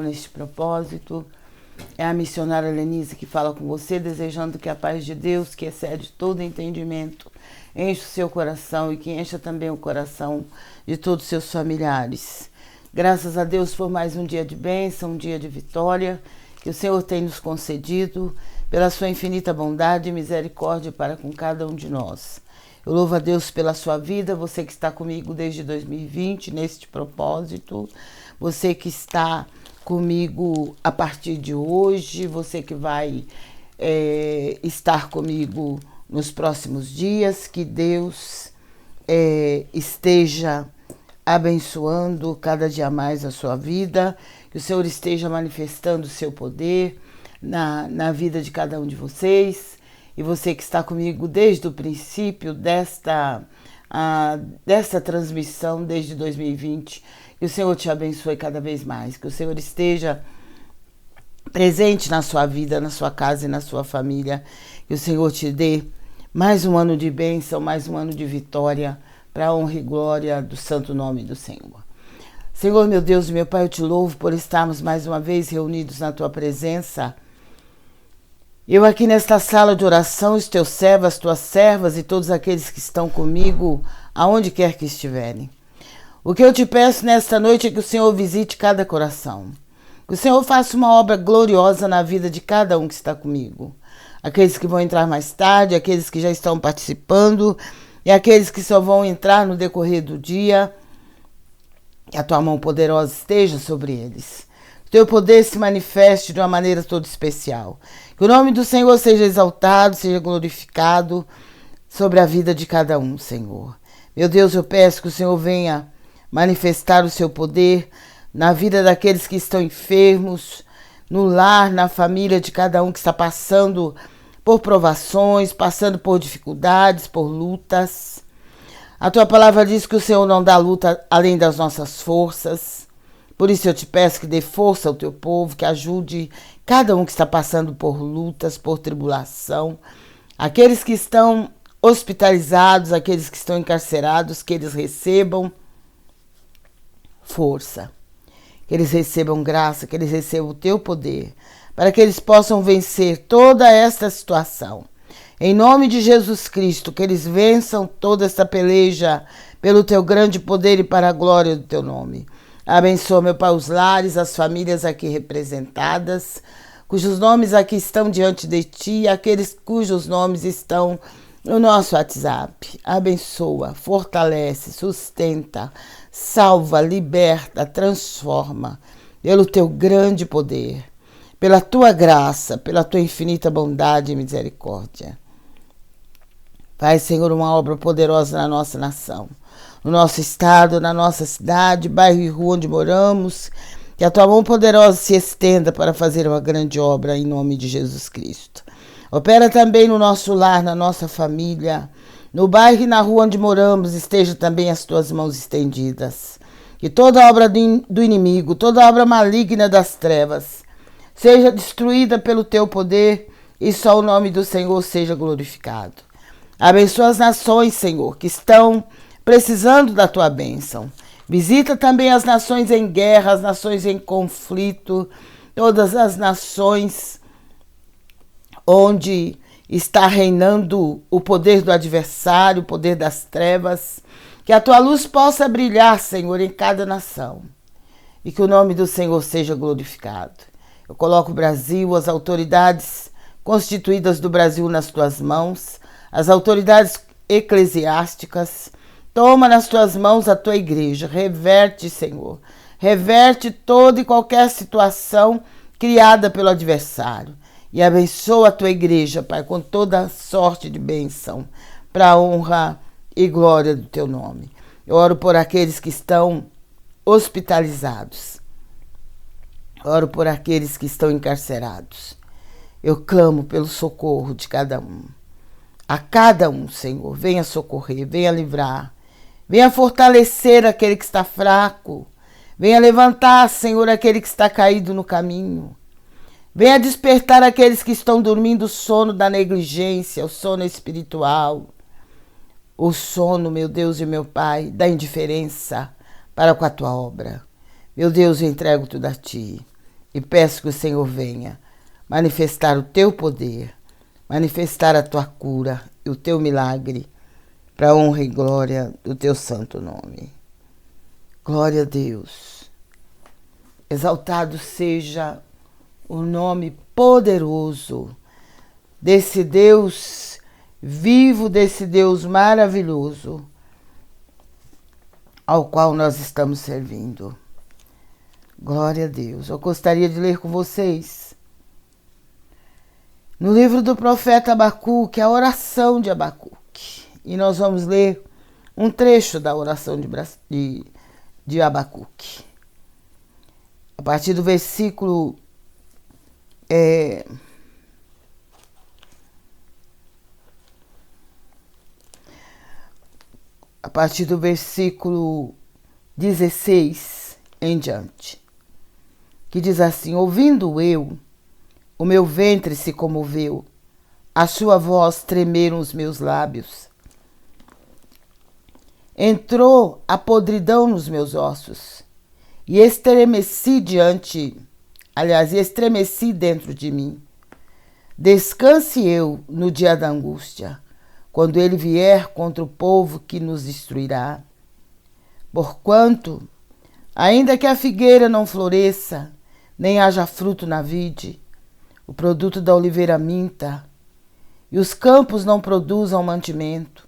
neste propósito. É a missionária Lenise que fala com você, desejando que a paz de Deus, que excede todo entendimento, encha o seu coração e que encha também o coração de todos os seus familiares. Graças a Deus por mais um dia de bênção, um dia de vitória, que o Senhor tem nos concedido, pela sua infinita bondade e misericórdia para com cada um de nós. Eu louvo a Deus pela sua vida, você que está comigo desde 2020, neste propósito, você que está comigo a partir de hoje, você que vai estar comigo nos próximos dias, que Deus esteja abençoando cada dia mais a sua vida, que o Senhor esteja manifestando o seu poder na vida de cada um de vocês, e você que está comigo desde o princípio desta transmissão, desde 2020, que o Senhor te abençoe cada vez mais, que o Senhor esteja presente na sua vida, na sua casa e na sua família, que o Senhor te dê mais um ano de bênção, mais um ano de vitória, para a honra e glória do santo nome do Senhor. Senhor, meu Deus e meu Pai, eu te louvo por estarmos mais uma vez reunidos na tua presença. Eu aqui nesta sala de oração, os teus servos, as tuas servas e todos aqueles que estão comigo, aonde quer que estiverem. O que eu te peço nesta noite é que o Senhor visite cada coração. Que o Senhor faça uma obra gloriosa na vida de cada um que está comigo. Aqueles que vão entrar mais tarde, aqueles que já estão participando e aqueles que só vão entrar no decorrer do dia. Que a tua mão poderosa esteja sobre eles. Que o teu poder se manifeste de uma maneira toda especial. Que o nome do Senhor seja exaltado, seja glorificado sobre a vida de cada um, Senhor. Meu Deus, eu peço que o Senhor venha manifestar o seu poder na vida daqueles que estão enfermos, no lar, na família de cada um que está passando por provações, passando por dificuldades, por lutas. A tua palavra diz que o Senhor não dá luta além das nossas forças. Por isso eu te peço que dê força ao teu povo, que ajude cada um que está passando por lutas, por tribulação. Aqueles que estão hospitalizados, aqueles que estão encarcerados, que eles recebam força, que eles recebam graça, que eles recebam o teu poder, para que eles possam vencer toda esta situação. Em nome de Jesus Cristo, que eles vençam toda esta peleja pelo teu grande poder e para a glória do teu nome. Abençoa, meu Pai, os lares, as famílias aqui representadas, cujos nomes aqui estão diante de ti, e aqueles cujos nomes estão no nosso WhatsApp. Abençoa, fortalece, sustenta, salva, liberta, transforma, pelo teu grande poder, pela tua graça, pela tua infinita bondade e misericórdia. Faz, Senhor, uma obra poderosa na nossa nação, no nosso estado, na nossa cidade, bairro e rua onde moramos, que a tua mão poderosa se estenda para fazer uma grande obra em nome de Jesus Cristo. Opera também no nosso lar, na nossa família, no bairro e na rua onde moramos, esteja também as tuas mãos estendidas. Que toda obra do inimigo, toda obra maligna das trevas, seja destruída pelo teu poder e só o nome do Senhor seja glorificado. Abençoa as nações, Senhor, que estão precisando da tua bênção. Visita também as nações em guerra, as nações em conflito, todas as nações onde está reinando o poder do adversário, o poder das trevas. Que a tua luz possa brilhar, Senhor, em cada nação. E que o nome do Senhor seja glorificado. Eu coloco o Brasil, as autoridades constituídas do Brasil nas tuas mãos, as autoridades eclesiásticas. Toma nas tuas mãos a tua igreja. Reverte, Senhor. Reverte toda e qualquer situação criada pelo adversário. E abençoa a tua igreja, Pai, com toda sorte de bênção, para a honra e glória do teu nome. Eu oro por aqueles que estão hospitalizados. Oro por aqueles que estão encarcerados. Eu clamo pelo socorro de cada um. A cada um, Senhor, venha socorrer, venha livrar. Venha fortalecer aquele que está fraco. Venha levantar, Senhor, aquele que está caído no caminho. Venha despertar aqueles que estão dormindo o sono da negligência, o sono espiritual, o sono, meu Deus e meu Pai, da indiferença para com a tua obra. Meu Deus, eu entrego tudo a ti. e peço que o Senhor venha manifestar o teu poder, manifestar a tua cura e o teu milagre, para a honra e glória do teu santo nome. Glória a Deus. Exaltado seja o nome poderoso desse Deus vivo, desse Deus maravilhoso, ao qual nós estamos servindo. Glória a Deus. Eu gostaria de ler com vocês no livro do profeta Abacuque, a oração de Abacuque. E nós vamos ler um trecho da oração de Abacuque. A partir do versículo a partir do versículo 16 em diante, que diz assim: ouvindo eu, o meu ventre se comoveu, a sua voz tremeram os meus lábios. Entrou a podridão nos meus ossos, e estremeci dentro de mim. Descanse eu no dia da angústia, quando ele vier contra o povo que nos destruirá. Porquanto, ainda que a figueira não floresça, nem haja fruto na vide, o produto da oliveira minta, e os campos não produzam mantimento,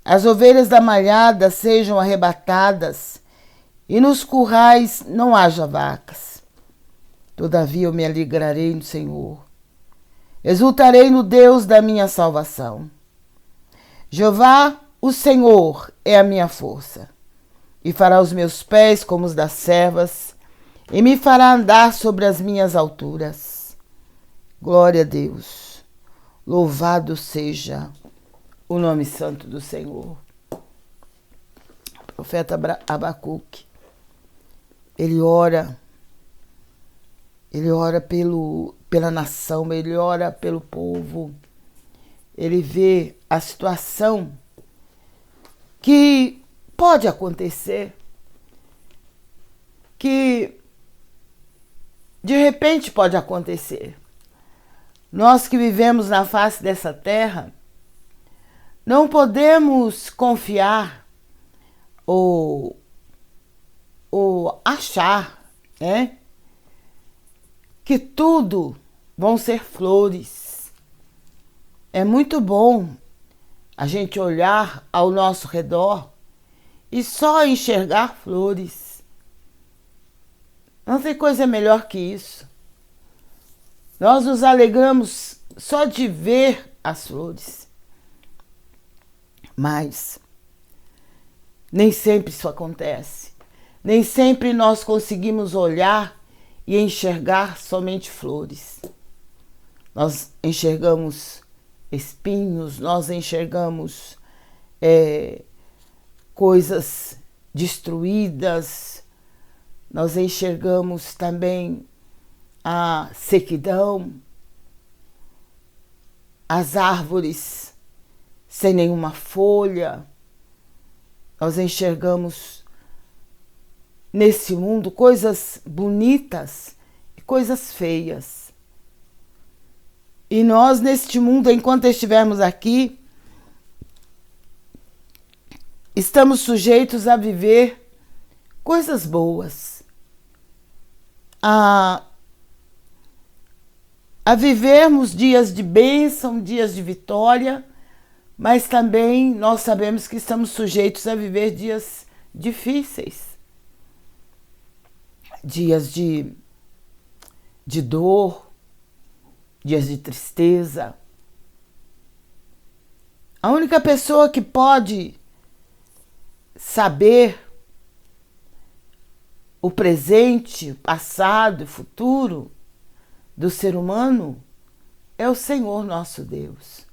as ovelhas da malhada sejam arrebatadas, e nos currais não haja vacas. Todavia eu me alegrarei no Senhor, exultarei no Deus da minha salvação. Jeová, o Senhor, é a minha força, e fará os meus pés como os das servas, e me fará andar sobre as minhas alturas. Glória a Deus. Louvado seja o nome santo do Senhor. O profeta Abacuque, ele ora pela nação, ele ora pelo povo, ele vê a situação que pode acontecer, que de repente pode acontecer. Nós que vivemos na face dessa terra, não podemos confiar ou achar, né, que tudo vão ser flores. É muito bom a gente olhar ao nosso redor e só enxergar flores. Não tem coisa melhor que isso. Nós nos alegramos só de ver as flores. Mas nem sempre isso acontece. Nem sempre nós conseguimos olhar e enxergar somente flores. Nós enxergamos espinhos, nós enxergamos coisas destruídas, nós enxergamos também a sequidão, as árvores sem nenhuma folha. Nós enxergamos nesse mundo coisas bonitas e coisas feias. E nós, neste mundo, enquanto estivermos aqui, estamos sujeitos a viver coisas boas, a vivermos dias de bênção, dias de vitória, mas também nós sabemos que estamos sujeitos a viver dias difíceis, dias de dor, dias de tristeza. A única pessoa que pode saber o presente, o passado e o futuro do ser humano é o Senhor nosso Deus,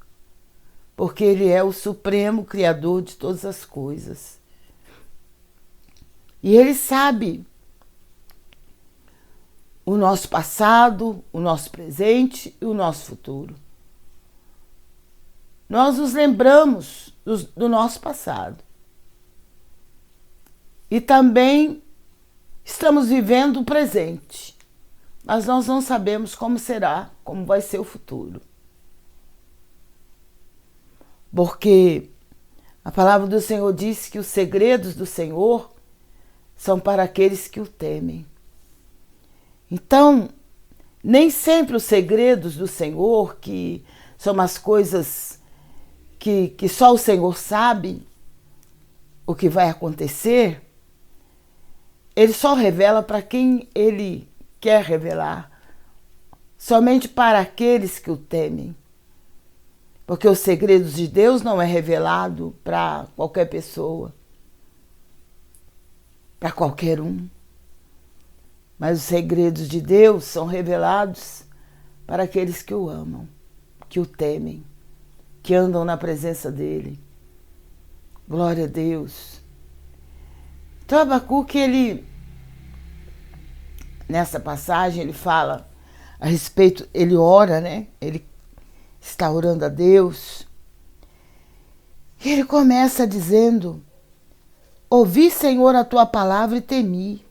porque Ele é o supremo Criador de todas as coisas. E Ele sabe o nosso passado, o nosso presente e o nosso futuro. Nós nos lembramos do nosso passado. E também estamos vivendo o presente. mas nós não sabemos como será, como vai ser o futuro. Porque a palavra do Senhor diz que os segredos do Senhor são para aqueles que o temem. Então, nem sempre os segredos do Senhor, que são as coisas que só o Senhor sabe o que vai acontecer, Ele só revela para quem Ele quer revelar, somente para aqueles que o temem. Porque os segredos de Deus não é revelado para qualquer pessoa, para qualquer um. Mas os segredos de Deus são revelados para aqueles que o amam, que o temem, que andam na presença dele. Glória a Deus. Então Abacuque, nessa passagem, ele fala a respeito, ele ora, né? Ele está orando a Deus. E ele começa dizendo: ouvi, Senhor, a tua palavra e temi.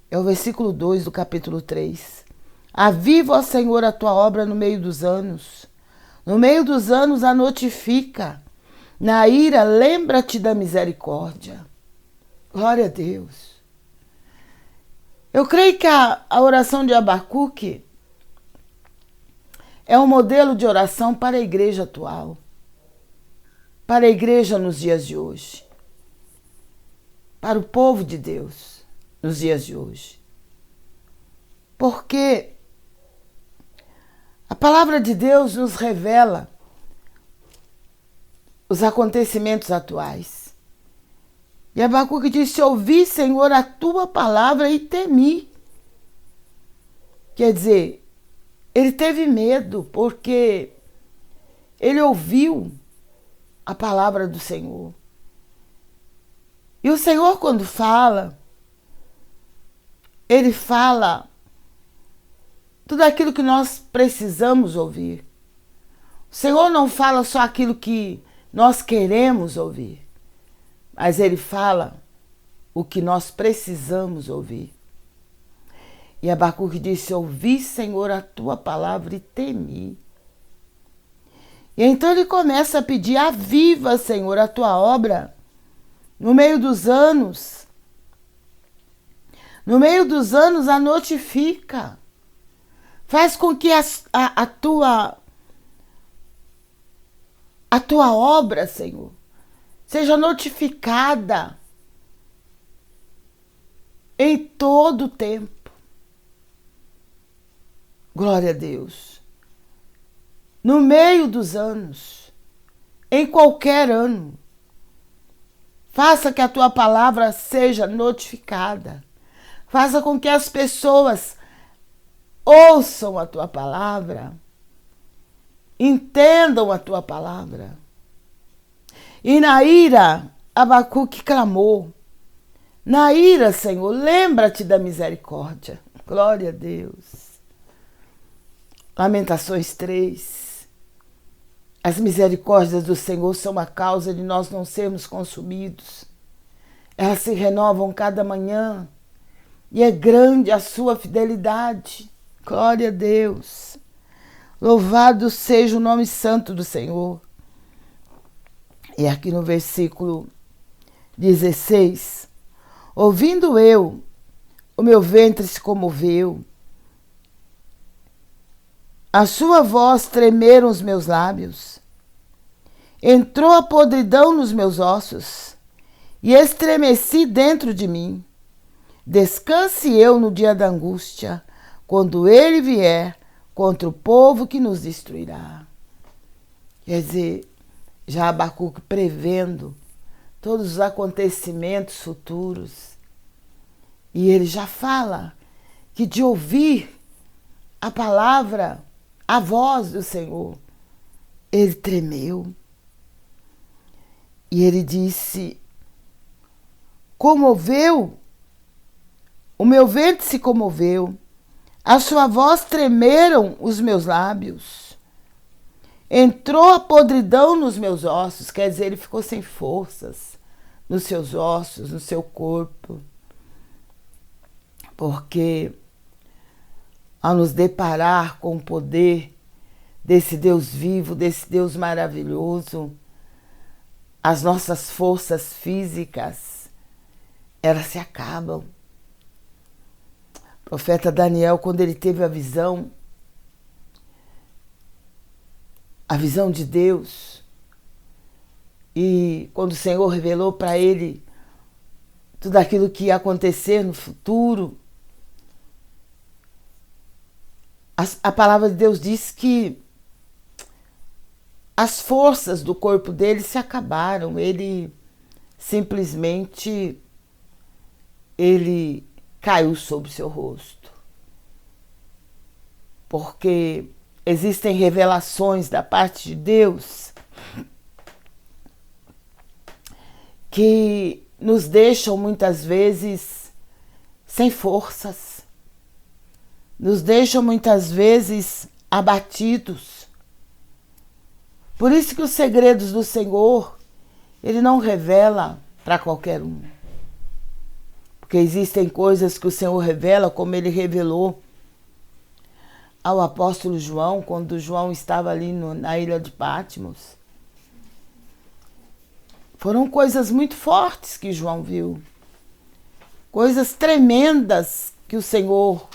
É o versículo 2 do capítulo 3. Aviva, ó Senhor, a tua obra no meio dos anos. No meio dos anos a notifica. Na ira, lembra-te da misericórdia. Glória a Deus. Eu creio que a oração de Abacuque é um modelo de oração para a igreja atual, para a igreja nos dias de hoje, para o povo de Deus nos dias de hoje. Porque a palavra de Deus nos revela os acontecimentos atuais. E Abacuque disse: ouvi, Senhor, a tua palavra e temi. Quer dizer, ele teve medo porque ele ouviu a palavra do Senhor. E o Senhor, quando fala, ele fala tudo aquilo que nós precisamos ouvir. O Senhor não fala só aquilo que nós queremos ouvir, mas ele fala o que nós precisamos ouvir. E Abacuque disse: ouvi, Senhor, a tua palavra e temi. E então ele começa a pedir: aviva, Senhor, a tua obra no meio dos anos. No meio dos anos a notifica. Faz com que a tua obra, Senhor, seja notificada em todo o tempo. Glória a Deus. No meio dos anos, em qualquer ano, faça que a tua palavra seja notificada. Faça com que as pessoas ouçam a tua palavra, entendam a tua palavra. E na ira, Abacuque clamou: na ira, Senhor, lembra-te da misericórdia. Glória a Deus. Lamentações 3. As misericórdias do Senhor são a causa de nós não sermos consumidos. Elas se renovam cada manhã e é grande a sua fidelidade. Glória a Deus. Louvado seja o nome santo do Senhor. E aqui no versículo 16: ouvindo eu, o meu ventre se comoveu, a sua voz tremeram os meus lábios, entrou a podridão nos meus ossos, e estremeci dentro de mim. Descanse eu no dia da angústia, quando ele vier contra o povo que nos destruirá. Quer dizer, já Abacuque prevendo todos os acontecimentos futuros. E ele já fala que de ouvir a palavra, a voz do Senhor, ele tremeu. E ele disse: comoveu, o meu ventre se comoveu, a sua voz tremeram os meus lábios, entrou a podridão nos meus ossos. Quer dizer, ele ficou sem forças nos seus ossos, no seu corpo, porque ao nos deparar com o poder desse Deus vivo, desse Deus maravilhoso, as nossas forças físicas, elas se acabam. O profeta Daniel, quando ele teve a visão de Deus, e quando o Senhor revelou para ele tudo aquilo que ia acontecer no futuro, a palavra de Deus diz que as forças do corpo dele se acabaram. Ele simplesmente caiu sobre o seu rosto. Porque existem revelações da parte de Deus que nos deixam muitas vezes sem forças, nos deixam muitas vezes abatidos. Por isso que os segredos do Senhor, Ele não revela para qualquer um. Porque existem coisas que o Senhor revela, como Ele revelou ao apóstolo João, quando João estava ali na ilha de Patmos. Foram coisas muito fortes que João viu. Coisas tremendas que o Senhor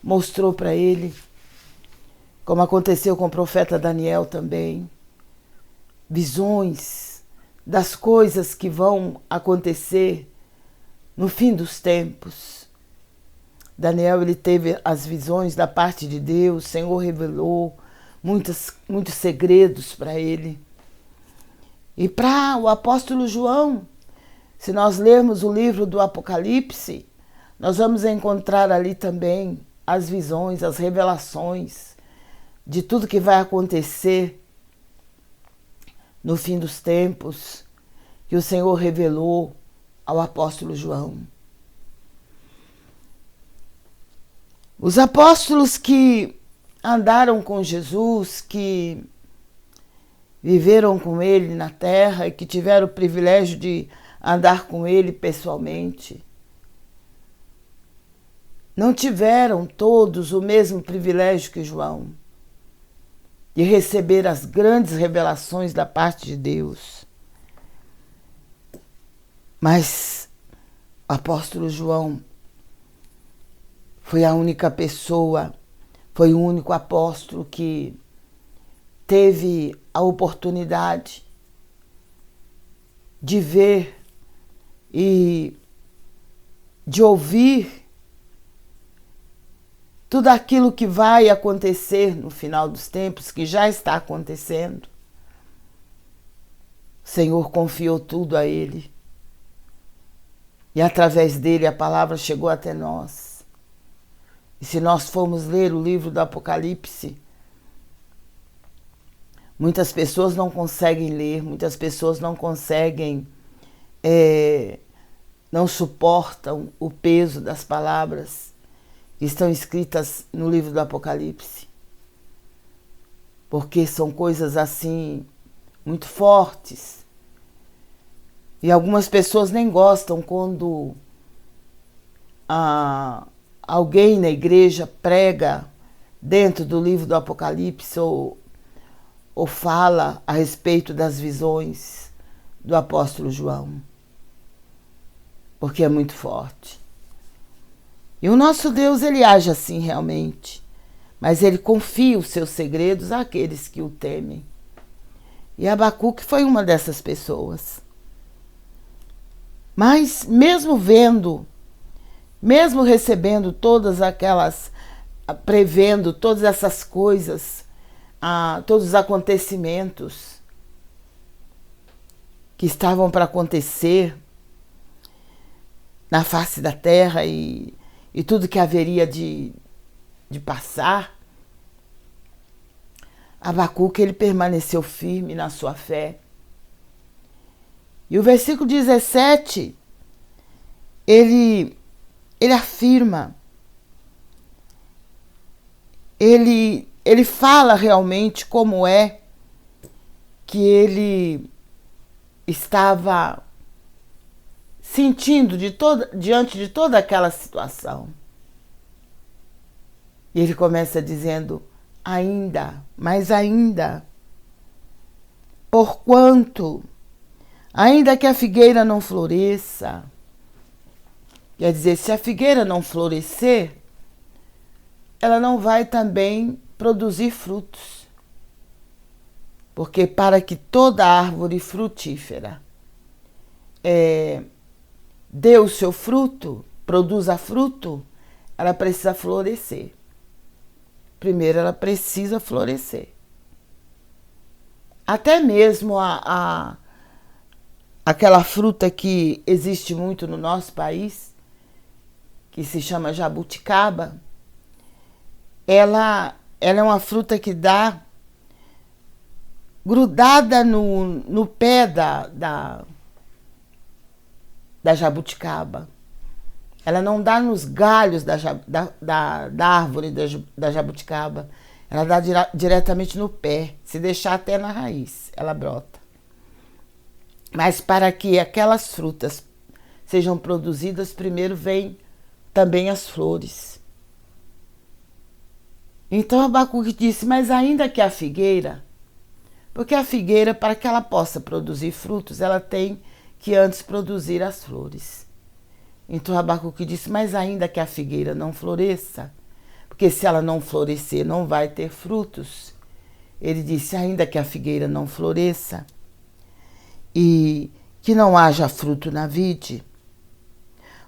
mostrou para ele. Como aconteceu com o profeta Daniel também. Visões das coisas que vão acontecer no fim dos tempos. Daniel, ele teve as visões da parte de Deus. O Senhor revelou muitos segredos para ele. E para o apóstolo João, se nós lermos o livro do Apocalipse, nós vamos encontrar ali também as visões, as revelações de tudo que vai acontecer no fim dos tempos, que o Senhor revelou ao apóstolo João. Os apóstolos que andaram com Jesus, que viveram com ele na terra e que tiveram o privilégio de andar com ele pessoalmente, não tiveram todos o mesmo privilégio que João, de receber as grandes revelações da parte de Deus. Mas o apóstolo João foi a única pessoa, foi o único apóstolo que teve a oportunidade de ver e de ouvir tudo aquilo que vai acontecer no final dos tempos, que já está acontecendo. O Senhor confiou tudo a ele. E através dele a palavra chegou até nós. E se nós formos ler o livro do Apocalipse, muitas pessoas não conseguem ler, muitas pessoas não conseguem, não suportam o peso das palavras que estão escritas no livro do Apocalipse. Porque são coisas assim, muito fortes. E algumas pessoas nem gostam quando alguém na igreja prega dentro do livro do Apocalipse ou fala a respeito das visões do apóstolo João. Porque é muito forte. E o nosso Deus, ele age assim realmente. Mas ele confia os seus segredos àqueles que o temem. E Abacuque foi uma dessas pessoas. Mas mesmo vendo, mesmo recebendo todas aquelas, prevendo todas essas coisas, todos os acontecimentos que estavam para acontecer na face da terra e tudo que haveria de passar, Abacuque, ele permaneceu firme na sua fé. E o versículo 17, ele afirma, ele fala realmente como é que ele estava sentindo diante de toda aquela situação. E ele começa dizendo, ainda, mas ainda, porquanto, ainda que a figueira não floresça, quer dizer, se a figueira não florescer, ela não vai também produzir frutos. Porque para que toda árvore frutífera dê o seu fruto, produza fruto, ela precisa florescer. Primeiro ela precisa florescer. Até mesmo aquela fruta que existe muito no nosso país, que se chama jabuticaba, ela é uma fruta que dá grudada no pé da jabuticaba. Ela não dá nos galhos da árvore da jabuticaba. Ela dá diretamente no pé. Se deixar até na raiz, ela brota. Mas para que aquelas frutas sejam produzidas, primeiro vem também as flores. Então Abacuque disse, mas ainda que a figueira, porque a figueira, para que ela possa produzir frutos, ela tem que antes produzir as flores. Então Abacuque disse, mas ainda que a figueira não floresça, porque se ela não florescer, não vai ter frutos. Ele disse, ainda que a figueira não floresça e que não haja fruto na vide,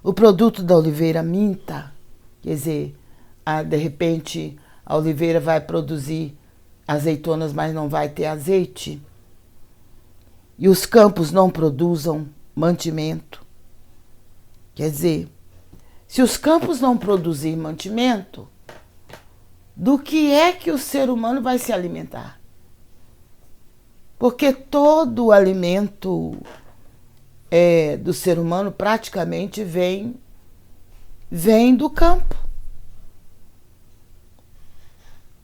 o produto da oliveira minta, quer dizer, de repente a oliveira vai produzir azeitonas, mas não vai ter azeite, e os campos não produzam mantimento. Quer dizer, se os campos não produzirem mantimento, do que é que o ser humano vai se alimentar? Porque todo o alimento do ser humano praticamente vem do campo.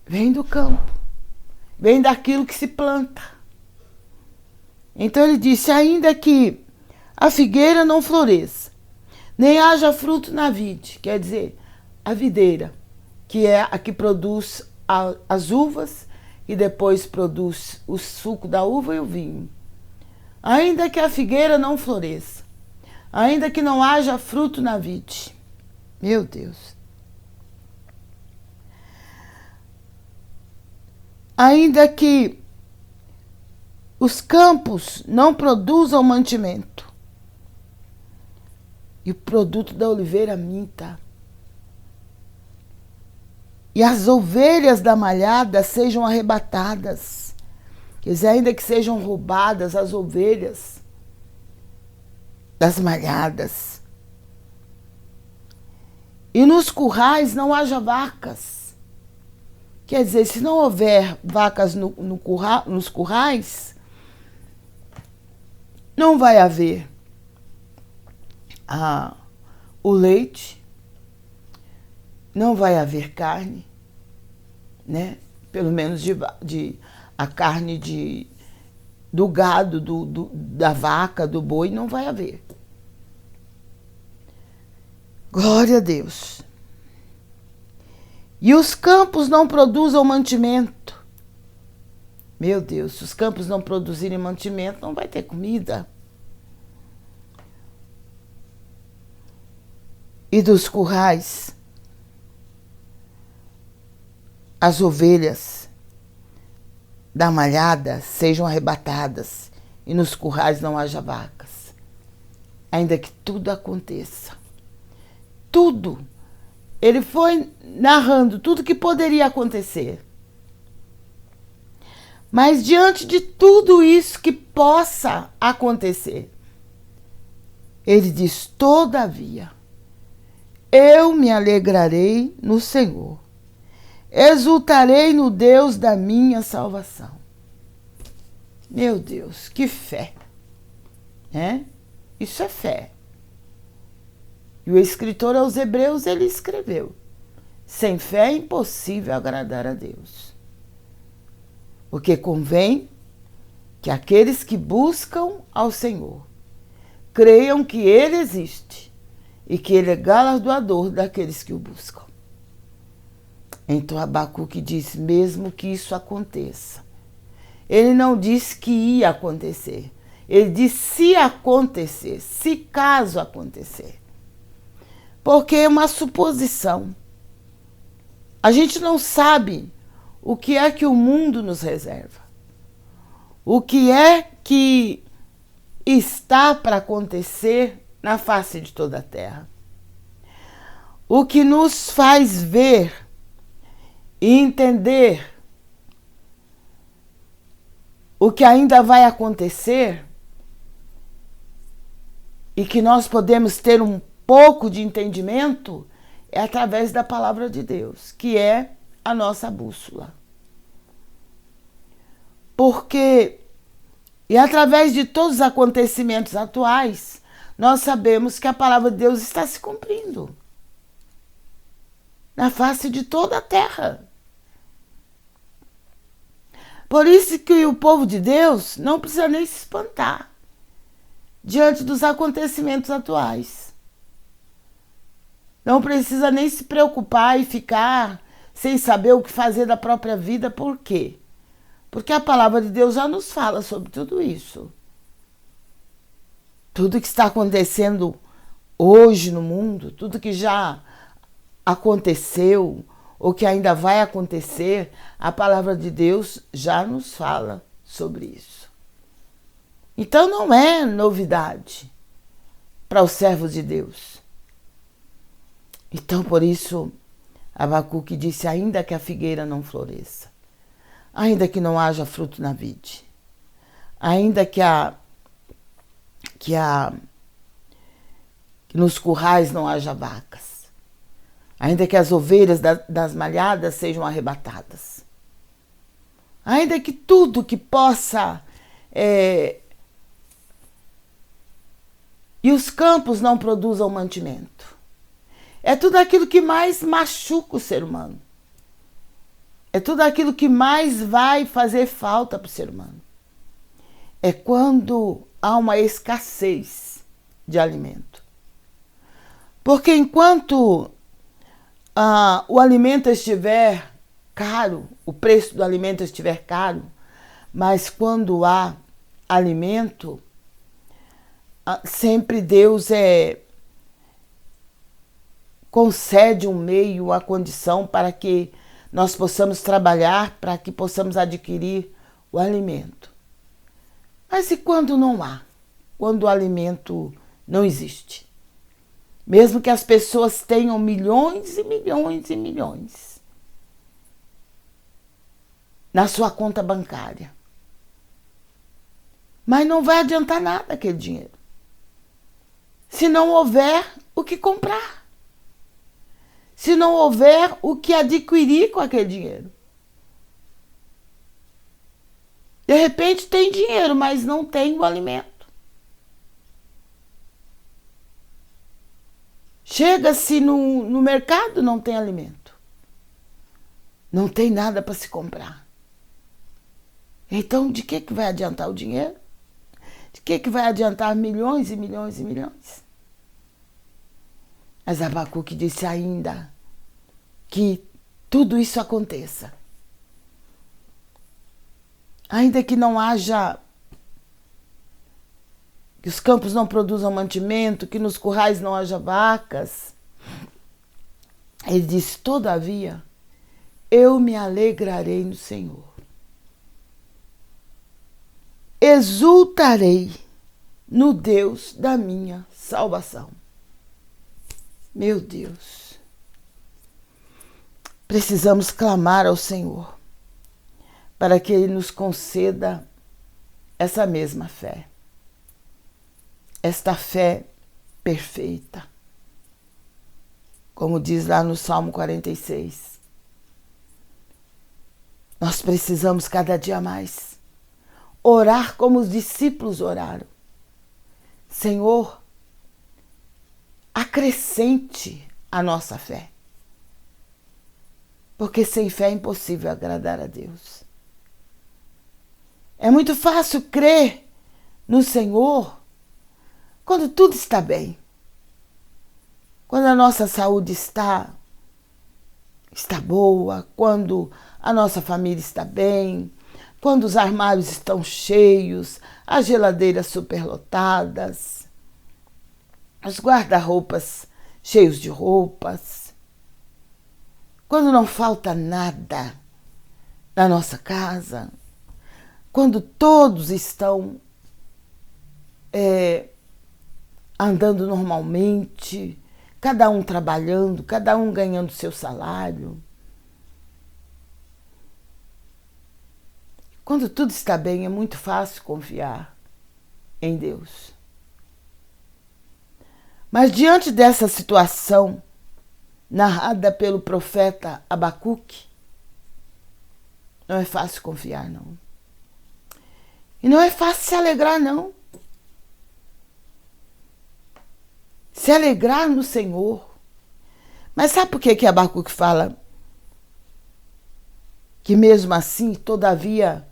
Vem do campo. Vem daquilo que se planta. Então ele disse, ainda que a figueira não floresça, nem haja fruto na vide, quer dizer, a videira, que é a que produz as uvas e depois produz o suco da uva e o vinho. Ainda que a figueira não floresça, ainda que não haja fruto na vide. Meu Deus. Ainda que os campos não produzam mantimento e o produto da oliveira minta, e as ovelhas da malhada sejam arrebatadas, quer dizer, ainda que sejam roubadas as ovelhas das malhadas, e nos currais não haja vacas, quer dizer, se não houver vacas nos currais, não vai haver o leite, não vai haver carne, né? Pelo menos a carne do gado, da vaca, do boi, não vai haver. Glória a Deus. E os campos não produzam mantimento. Meu Deus, se os campos não produzirem mantimento, não vai ter comida. E dos currais, as ovelhas da malhada sejam arrebatadas e nos currais não haja vacas. Ainda que tudo aconteça. Tudo. Ele foi narrando tudo que poderia acontecer. Mas diante de tudo isso que possa acontecer, ele diz, todavia, eu me alegrarei no Senhor. Exultarei no Deus da minha salvação. Meu Deus, que fé. Né? Isso é fé. E o escritor aos Hebreus, ele escreveu, sem fé é impossível agradar a Deus. Porque convém que aqueles que buscam ao Senhor creiam que Ele existe e que Ele é galardoador daqueles que o buscam. Então Abacuque diz, mesmo que isso aconteça. Ele não disse que ia acontecer. Ele disse se acontecer, se caso acontecer. Porque é uma suposição. A gente não sabe o que é que o mundo nos reserva. O que é que está para acontecer na face de toda a terra. O que nos faz ver e entender o que ainda vai acontecer e que nós podemos ter um pouco de entendimento é através da palavra de Deus, que é a nossa bússola. Porque, e através de todos os acontecimentos atuais, nós sabemos que a palavra de Deus está se cumprindo na face de toda a terra. Por isso que o povo de Deus não precisa nem se espantar diante dos acontecimentos atuais. Não precisa nem se preocupar e ficar sem saber o que fazer da própria vida. Por quê? Porque a palavra de Deus já nos fala sobre tudo isso. Tudo que está acontecendo hoje no mundo, tudo que já aconteceu ou que ainda vai acontecer, a palavra de Deus já nos fala sobre isso. Então não é novidade para os servos de Deus. Então por isso Abacuque disse, ainda que a figueira não floresça, ainda que não haja fruto na vide, ainda que nos currais não haja vacas, ainda que as ovelhas das malhadas sejam arrebatadas, ainda que tudo que possa e os campos não produzam mantimento. É tudo aquilo que mais machuca o ser humano. É tudo aquilo que mais vai fazer falta para o ser humano. É quando há uma escassez de alimento. Porque enquanto o alimento estiver caro, o preço do alimento estiver caro, mas quando há alimento, sempre Deus concede um meio, a condição para que nós possamos trabalhar, para que possamos adquirir o alimento. Mas e quando não há? Quando o alimento não existe? Mesmo que as pessoas tenham milhões e milhões e milhões na sua conta bancária. Mas não vai adiantar nada aquele dinheiro, se não houver o que comprar. Se não houver o que adquirir com aquele dinheiro. De repente tem dinheiro, mas não tem o alimento. Chega-se no mercado, não tem alimento. Não tem nada para se comprar. Então, de que vai adiantar o dinheiro? De que vai adiantar milhões e milhões e milhões? Mas Abacuque disse ainda que tudo isso aconteça. Ainda que não haja, que os campos não produzam mantimento, que nos currais não haja vacas. Ele diz, todavia, eu me alegrarei no Senhor. Exultarei no Deus da minha salvação. Meu Deus, precisamos clamar ao Senhor para que Ele nos conceda essa mesma fé, esta fé perfeita, como diz lá no Salmo 46. Nós precisamos cada dia mais orar como os discípulos oraram. Senhor, acrescente a nossa fé. Porque sem fé é impossível agradar a Deus. É muito fácil crer no Senhor quando tudo está bem. Quando a nossa saúde está está boa, quando a nossa família está bem, quando os armários estão cheios, as geladeiras superlotadas, os guarda-roupas cheios de roupas, quando não falta nada na nossa casa, quando todos estão andando normalmente, cada um trabalhando, cada um ganhando seu salário. Quando tudo está bem, é muito fácil confiar em Deus. Mas diante dessa situação narrada pelo profeta Abacuque, não é fácil confiar, não. E não é fácil se alegrar, não. Se alegrar no Senhor. Mas sabe por que Abacuque fala que mesmo assim, todavia,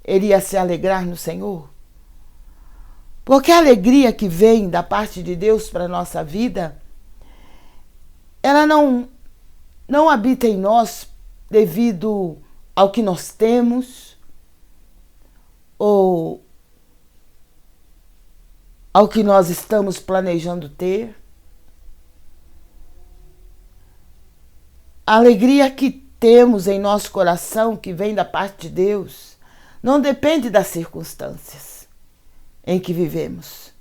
ele ia se alegrar no Senhor? Porque a alegria que vem da parte de Deus para a nossa vida, ela não habita em nós devido ao que nós temos ou ao que nós estamos planejando ter. A alegria que temos em nosso coração, que vem da parte de Deus, não depende das circunstâncias em que vivemos.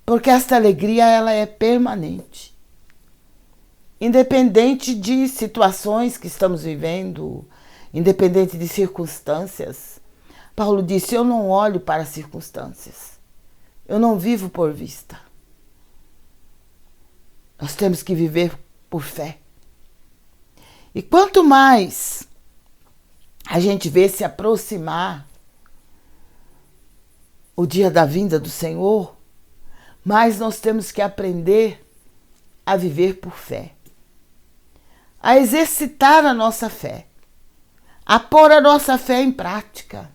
Porque esta alegria, ela é permanente. Independente de situações que estamos vivendo, independente de circunstâncias. Paulo disse, eu não olho para as circunstâncias. Eu não vivo por vista. Nós temos que viver por fé. E quanto mais a gente vê se aproximar o dia da vinda do Senhor, mais nós temos que aprender a viver por fé, a exercitar a nossa fé, a pôr a nossa fé em prática.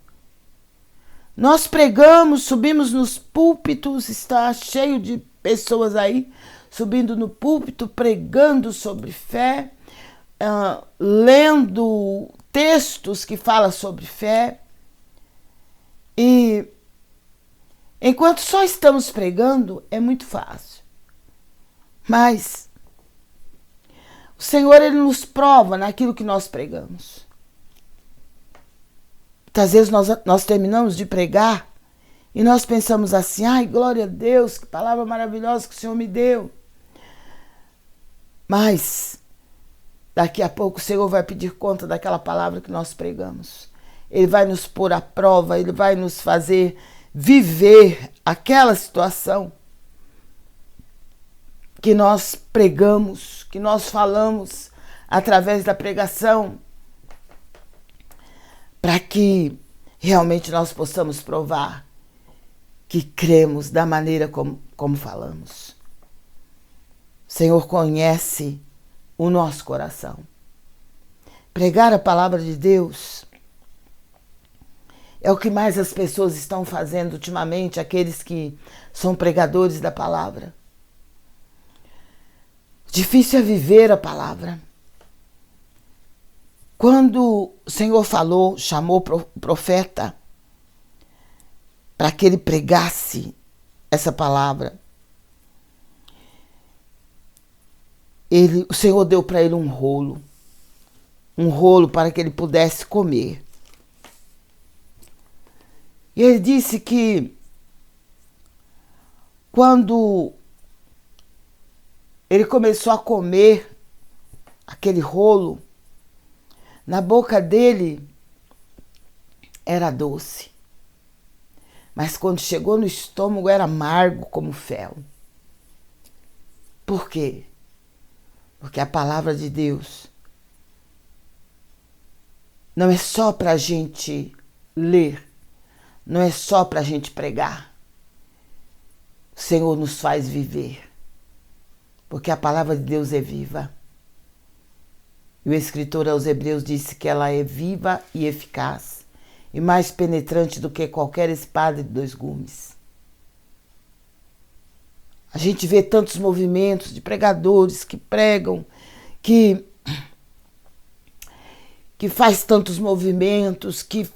Nós pregamos, subimos nos púlpitos, está cheio de pessoas aí, subindo no púlpito, pregando sobre fé, lendo textos que falam sobre fé. E enquanto só estamos pregando, é muito fácil. Mas o Senhor, Ele nos prova naquilo que nós pregamos. Muitas vezes nós terminamos de pregar e nós pensamos assim, ai, glória a Deus, que palavra maravilhosa que o Senhor me deu. Mas daqui a pouco o Senhor vai pedir conta daquela palavra que nós pregamos. Ele vai nos pôr à prova, Ele vai nos fazer viver aquela situação que nós pregamos, que nós falamos através da pregação, para que realmente nós possamos provar que cremos da maneira como falamos. O Senhor conhece o nosso coração. Pregar a palavra de Deus é o que mais as pessoas estão fazendo ultimamente, aqueles que são pregadores da palavra. Difícil é viver a palavra. Quando o Senhor falou, chamou o profeta para que ele pregasse essa palavra, o Senhor deu para ele um rolo para que ele pudesse comer. E ele disse que quando ele começou a comer aquele rolo, na boca dele era doce, mas quando chegou no estômago era amargo como fel. Por quê? Porque a palavra de Deus não é só para a gente ler, não é só para a gente pregar. O Senhor nos faz viver, porque a palavra de Deus é viva. E o escritor aos Hebreus disse que ela é viva e eficaz, e mais penetrante do que qualquer espada de 2 gumes. A gente vê tantos movimentos de pregadores que pregam, que que faz tantos movimentos, que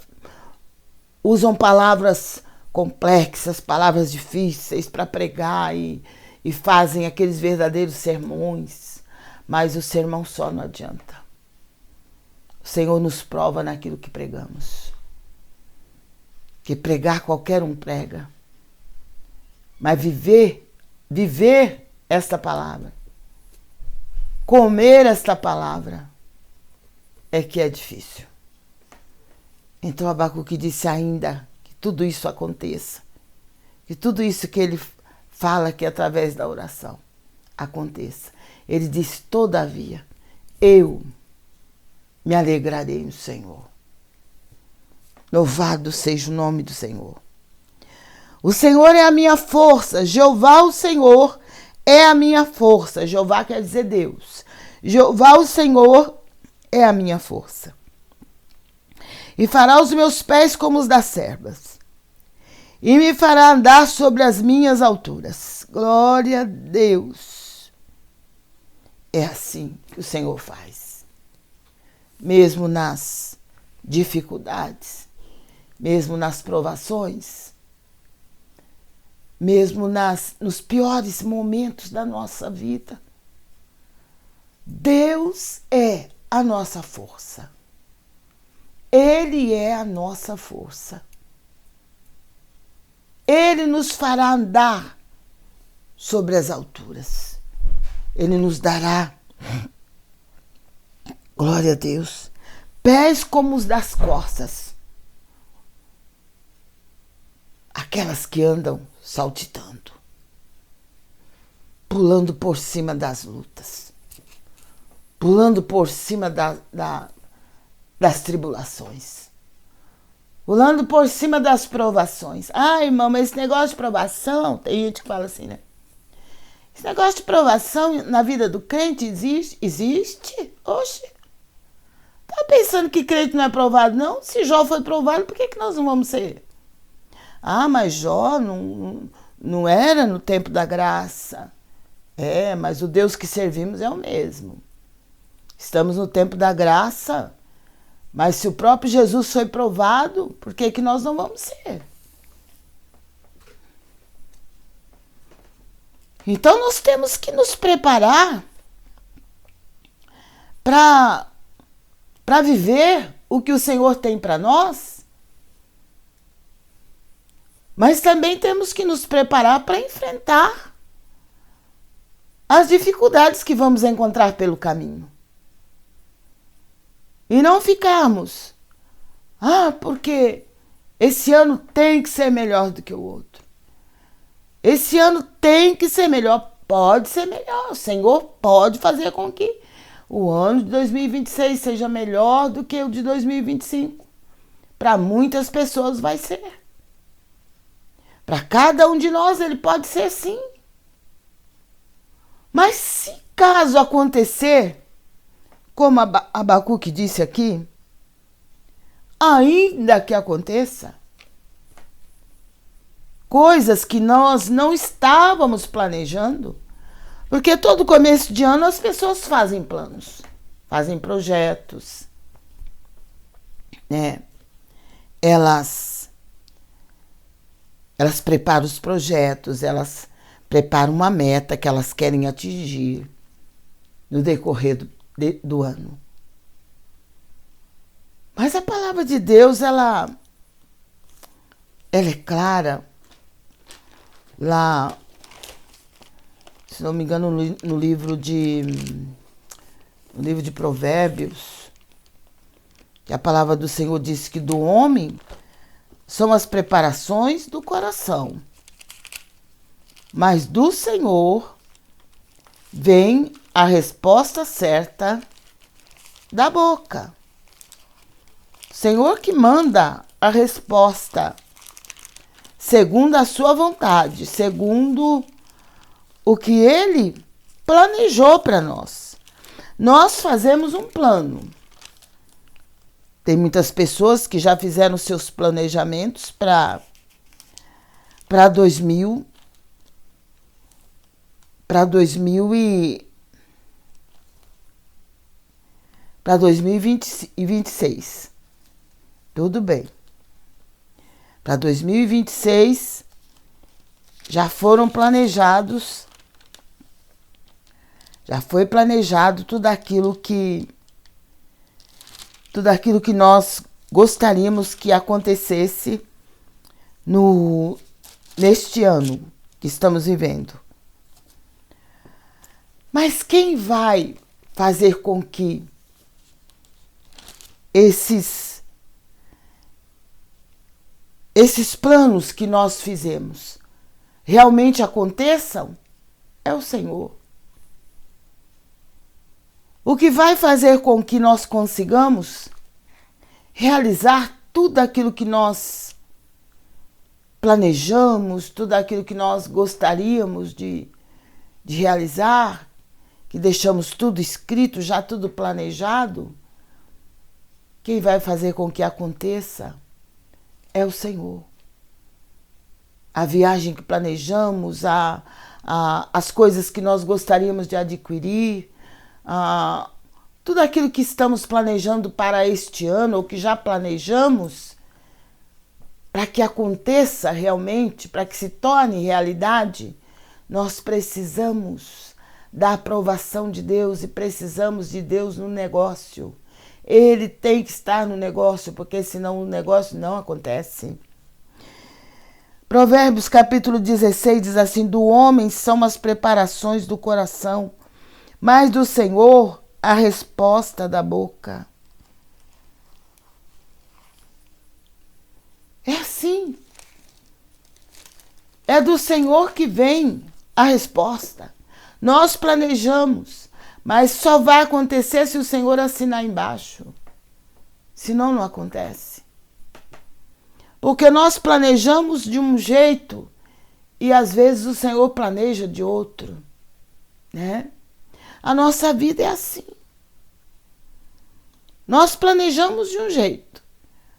usam palavras complexas, palavras difíceis para pregar e fazem aqueles verdadeiros sermões, mas o sermão só não adianta. O Senhor nos prova naquilo que pregamos. Que pregar qualquer um prega, mas viver esta palavra, comer esta palavra, é que é difícil. Então Abacuque disse ainda que tudo isso aconteça, que tudo isso que ele fala que através da oração aconteça. Ele disse, todavia, eu me alegrarei no Senhor. Louvado seja o nome do Senhor. O Senhor é a minha força, Jeová o Senhor é a minha força. Jeová quer dizer Deus. Jeová o Senhor é a minha força. E fará os meus pés como os das servas, e me fará andar sobre as minhas alturas. Glória a Deus. É assim que o Senhor faz. Mesmo nas dificuldades, mesmo nas provações, mesmo nos piores momentos da nossa vida, Deus é a nossa força. Ele é a nossa força. Ele nos fará andar sobre as alturas. Ele nos dará, glória a Deus, pés como os das corças. Aquelas que andam saltitando, pulando por cima das lutas, pulando por cima das tribulações, pulando por cima das provações. Ai, irmão, mas esse negócio de provação, tem gente que fala assim, né? Esse negócio de provação na vida do crente existe? Existe? Oxe, tá pensando que crente não é provado, não? Se Jó foi provado, por que nós não vamos ser? Ah, mas Jó não era no tempo da graça. É, mas o Deus que servimos é o mesmo. Estamos no tempo da graça, mas se o próprio Jesus foi provado, por que nós não vamos ser? Então nós temos que nos preparar para viver o que o Senhor tem para nós, mas também temos que nos preparar para enfrentar as dificuldades que vamos encontrar pelo caminho. E não ficarmos, porque esse ano tem que ser melhor do que o outro. Esse ano tem que ser melhor, pode ser melhor. O Senhor pode fazer com que o ano de 2026 seja melhor do que o de 2025. Para muitas pessoas vai ser. Para cada um de nós ele pode ser sim. Mas se caso acontecer, como Abacuque disse aqui, ainda que aconteça, coisas que nós não estávamos planejando, porque todo começo de ano as pessoas fazem planos, fazem projetos, né? Elas preparam os projetos, elas preparam uma meta que elas querem atingir no decorrer do ano. Mas a palavra de Deus, ela é clara. Lá, se não me engano, no livro de Provérbios, que a palavra do Senhor diz que do homem são as preparações do coração, mas do Senhor vem a resposta certa da boca. Senhor que manda a resposta segundo a sua vontade, segundo o que Ele planejou para nós. Nós fazemos um plano. Tem muitas pessoas que já fizeram seus planejamentos para 2026. para 2026. Tudo bem. Para 2026 já foram planejados, já foi planejado tudo aquilo que nós gostaríamos que acontecesse neste ano que estamos vivendo. Mas quem vai fazer com que esses planos que nós fizemos realmente aconteçam? É o Senhor. O que vai fazer com que nós consigamos realizar tudo aquilo que nós planejamos, tudo aquilo que nós gostaríamos de realizar, que deixamos tudo escrito, já tudo planejado, quem vai fazer com que aconteça é o Senhor. A viagem que planejamos, as coisas que nós gostaríamos de adquirir, tudo aquilo que estamos planejando para este ano ou que já planejamos, para que aconteça realmente, para que se torne realidade, nós precisamos da aprovação de Deus e precisamos de Deus no negócio. Ele tem que estar no negócio, porque senão o negócio não acontece. Provérbios capítulo 16 diz assim: do homem são as preparações do coração, mas do Senhor a resposta da boca. É assim. É do Senhor que vem a resposta. Nós planejamos, mas só vai acontecer se o Senhor assinar embaixo. Senão não acontece. Porque nós planejamos de um jeito e às vezes o Senhor planeja de outro, né? A nossa vida é assim. Nós planejamos de um jeito,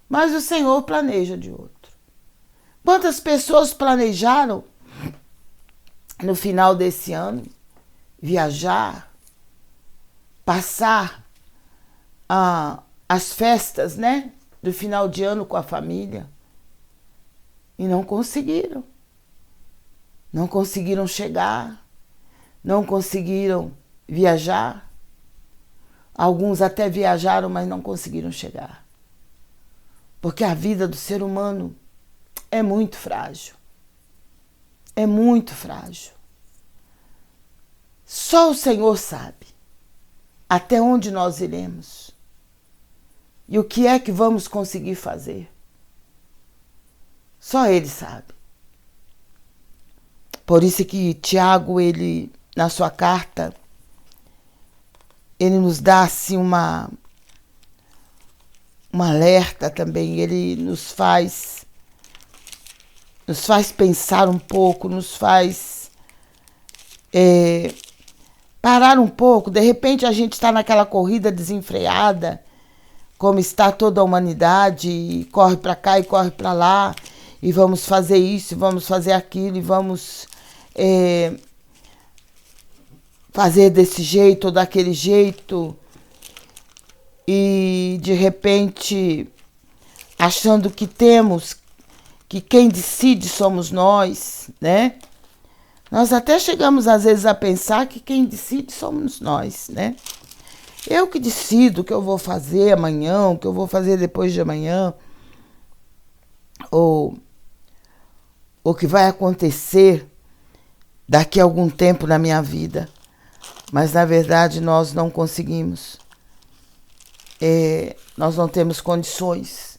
mas o Senhor planeja de outro. Quantas pessoas planejaram no final desse ano viajar, passar as festas, né, do final de ano com a família e não conseguiram. Não conseguiram chegar, não conseguiram viajar. Alguns até viajaram, mas não conseguiram chegar. Porque a vida do ser humano é muito frágil. É muito frágil. Só o Senhor sabe até onde nós iremos e o que é que vamos conseguir fazer. Só Ele sabe. Por isso que Tiago, ele, na sua carta, ele nos dá assim um alerta também. Ele nos faz pensar um pouco, nos faz parar um pouco. De repente a gente está naquela corrida desenfreada, como está toda a humanidade, e corre para cá e corre para lá, e vamos fazer isso, e vamos fazer aquilo, e vamos fazer desse jeito ou daquele jeito, e de repente achando que quem decide somos nós, né? Nós até chegamos às vezes a pensar que quem decide somos nós, né? Eu que decido o que eu vou fazer amanhã, o que eu vou fazer depois de amanhã, ou o que vai acontecer daqui a algum tempo na minha vida. Mas, na verdade, nós não conseguimos. Nós não temos condições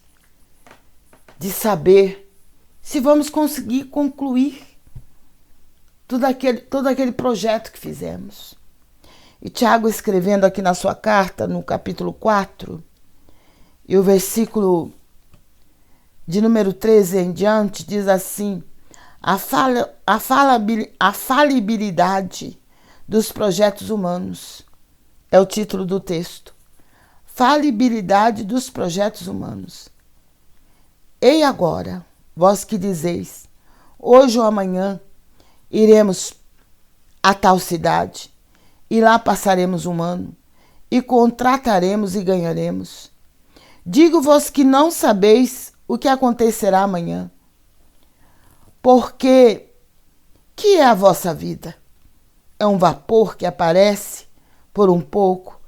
de saber se vamos conseguir concluir todo aquele projeto que fizemos. E Tiago, escrevendo aqui na sua carta, no capítulo 4, e o versículo de número 13 em diante, diz assim: a falibilidade dos projetos humanos. É o título do texto. Falibilidade dos projetos humanos. Ei agora, vós que dizeis, hoje ou amanhã iremos a tal cidade, e lá passaremos um ano, e contrataremos e ganharemos. Digo-vos que não sabeis o que acontecerá amanhã. Porque que é a vossa vida? É um vapor que aparece por um pouco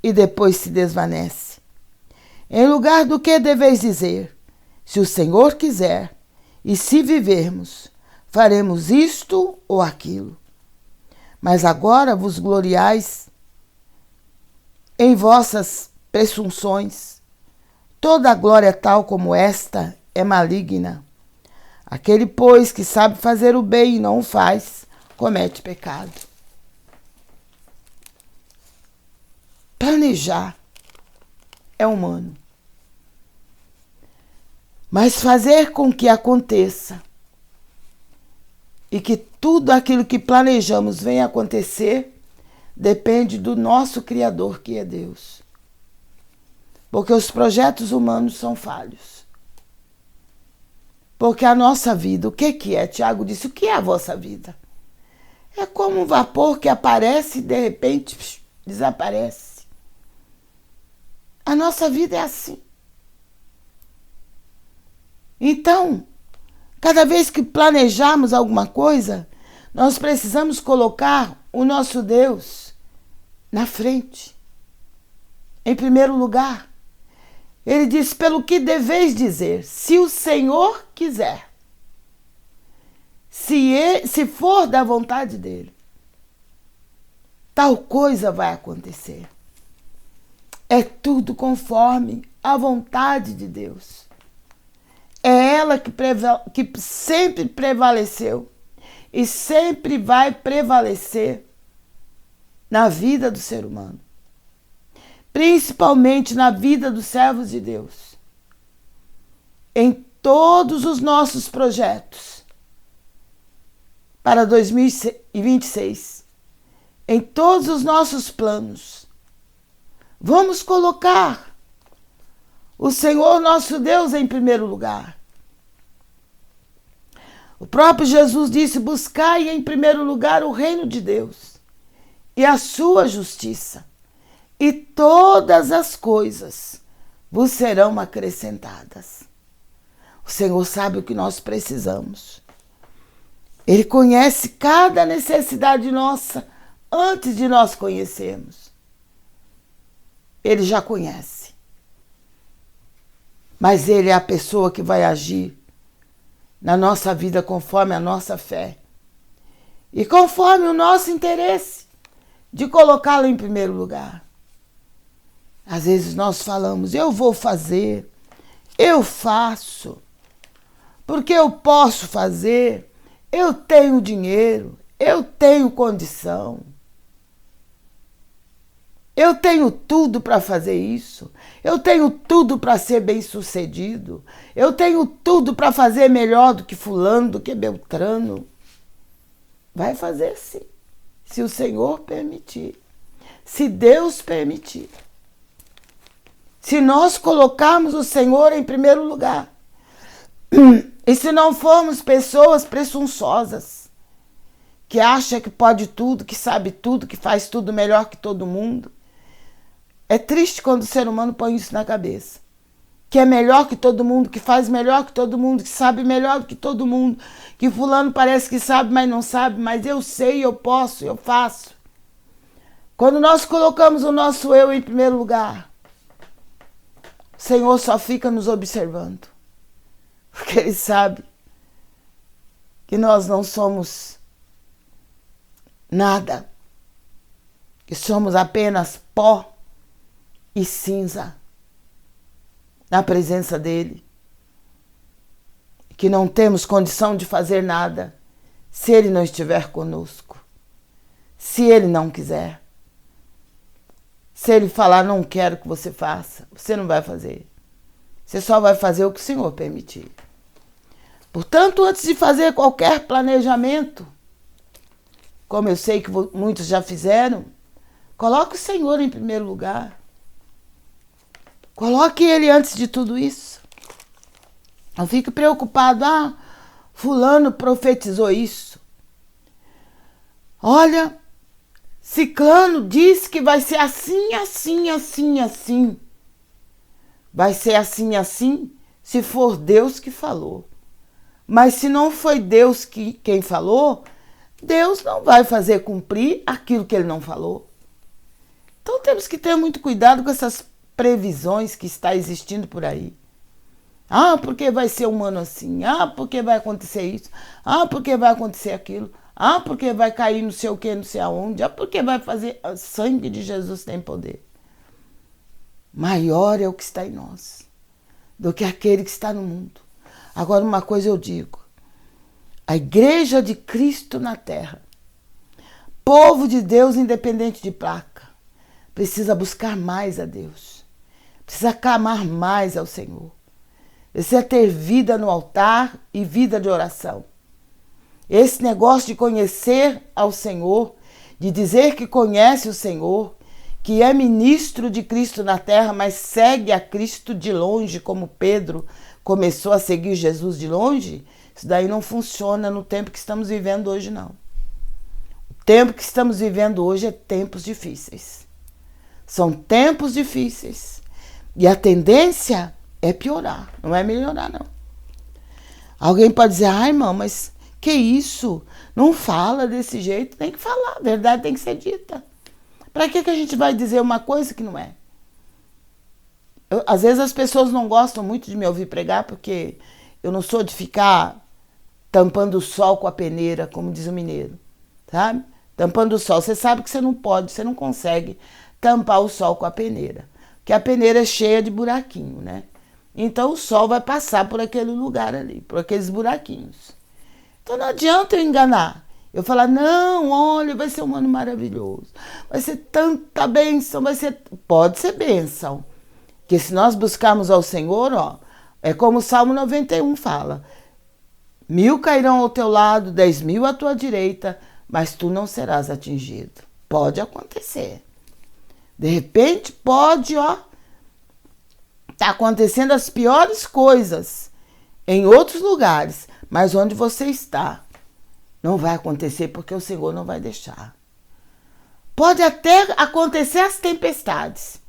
e depois se desvanece. Em lugar do que deveis dizer, se o Senhor quiser, e se vivermos, faremos isto ou aquilo. Mas agora vos gloriais em vossas presunções. Toda a glória tal como esta é maligna. Aquele, pois, que sabe fazer o bem e não o faz, comete pecado. Planejar é humano. Mas fazer com que aconteça e que tudo aquilo que planejamos venha acontecer depende do nosso Criador, que é Deus. Porque os projetos humanos são falhos. Porque a nossa vida, o que é? Tiago disse, o que é a vossa vida? É como um vapor que aparece e de repente desaparece. A nossa vida é assim. Então, cada vez que planejarmos alguma coisa, nós precisamos colocar o nosso Deus na frente, em primeiro lugar. Ele diz, pelo que deveis dizer, se o Senhor quiser, se for da vontade dele, tal coisa vai acontecer. É tudo conforme a vontade de Deus. É ela que sempre prevaleceu e sempre vai prevalecer na vida do ser humano. Principalmente na vida dos servos de Deus. Em todos os nossos projetos para 2026. Em todos os nossos planos. Vamos colocar o Senhor nosso Deus em primeiro lugar. O próprio Jesus disse, buscai em primeiro lugar o reino de Deus e a sua justiça, e todas as coisas vos serão acrescentadas. O Senhor sabe o que nós precisamos. Ele conhece cada necessidade nossa antes de nós conhecermos. Ele já conhece. Mas Ele é a pessoa que vai agir na nossa vida conforme a nossa fé. E conforme o nosso interesse de colocá-lo em primeiro lugar. Às vezes nós falamos, eu vou fazer, eu faço, porque eu posso fazer, eu tenho dinheiro, eu tenho condição. Eu tenho tudo para fazer isso. Eu tenho tudo para ser bem-sucedido. Eu tenho tudo para fazer melhor do que fulano, do que Beltrano. Vai fazer sim, se o Senhor permitir. Se Deus permitir. Se nós colocarmos o Senhor em primeiro lugar. E se não formos pessoas presunçosas, que acham que pode tudo, que sabe tudo, que faz tudo melhor que todo mundo. É triste quando o ser humano põe isso na cabeça. Que é melhor que todo mundo, que faz melhor que todo mundo, que sabe melhor do que todo mundo, que fulano parece que sabe, mas não sabe, mas eu sei, eu posso, eu faço. Quando nós colocamos o nosso eu em primeiro lugar, o Senhor só fica nos observando. Porque Ele sabe que nós não somos nada, que somos apenas pó e cinza na presença dele, que não temos condição de fazer nada se ele não estiver conosco, se ele não quiser. Se ele falar, não quero que você faça, você não vai fazer. Você só vai fazer o que o Senhor permitir. Portanto, antes de fazer qualquer planejamento, como eu sei que muitos já fizeram, coloque o Senhor em primeiro lugar. Coloque Ele antes de tudo isso. Não fique preocupado. fulano profetizou isso. Olha, Ciclano disse que vai ser assim, assim, assim, assim. Vai ser assim, assim, se for Deus que falou. Mas se não foi Deus quem falou, Deus não vai fazer cumprir aquilo que ele não falou. Então temos que ter muito cuidado com essas previsões que está existindo por aí. Ah, porque vai ser um ano assim. Ah, porque vai acontecer isso. Ah, porque vai acontecer aquilo. Ah, porque vai cair não sei o que, não sei aonde. Ah, porque vai fazer... O sangue de Jesus tem poder. Maior é o que está em nós do que aquele que está no mundo. Agora, uma coisa eu digo. A igreja de Cristo na terra, povo de Deus independente de placa, precisa buscar mais a Deus. Precisa clamar mais ao Senhor. Precisa ter vida no altar e vida de oração. Esse negócio de conhecer ao Senhor, de dizer que conhece o Senhor, que é ministro de Cristo na terra, mas segue a Cristo de longe, como Pedro começou a seguir Jesus de longe, isso daí não funciona no tempo que estamos vivendo hoje, não. O tempo que estamos vivendo hoje é tempos difíceis. São tempos difíceis. E a tendência é piorar, não é melhorar, não. Alguém pode dizer, ai, irmão, mas que isso? Não fala desse jeito. Tem que falar, a verdade tem que ser dita. Para que a gente vai dizer uma coisa que não é? Às vezes as pessoas não gostam muito de me ouvir pregar, porque eu não sou de ficar tampando o sol com a peneira, como diz o mineiro, sabe? Tampando o sol. Você sabe que você não pode, você não consegue tampar o sol com a peneira, porque a peneira é cheia de buraquinho, né? Então o sol vai passar por aquele lugar ali, por aqueles buraquinhos. Então não adianta eu enganar. Eu falar, não, olha, vai ser um ano maravilhoso. Vai ser tanta bênção, vai ser... Pode ser bênção. Porque se nós buscarmos ao Senhor, ó, é como o Salmo 91 fala. 1000 cairão ao teu lado, 10.000 à tua direita, mas tu não serás atingido. Pode acontecer. De repente pode, ó, tá acontecendo as piores coisas em outros lugares, mas onde você está, não vai acontecer porque o Senhor não vai deixar. Pode até acontecer as tempestades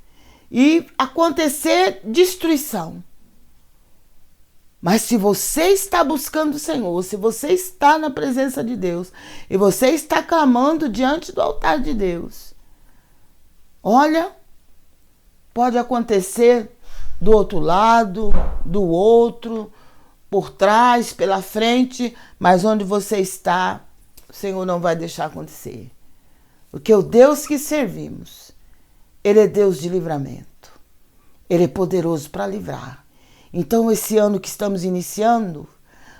e acontecer destruição. Mas se você está buscando o Senhor, se você está na presença de Deus e você está clamando diante do altar de Deus, olha, pode acontecer do outro lado, do outro, por trás, pela frente, mas onde você está, o Senhor não vai deixar acontecer. Porque o Deus que servimos, Ele é Deus de livramento. Ele é poderoso para livrar. Então, esse ano que estamos iniciando,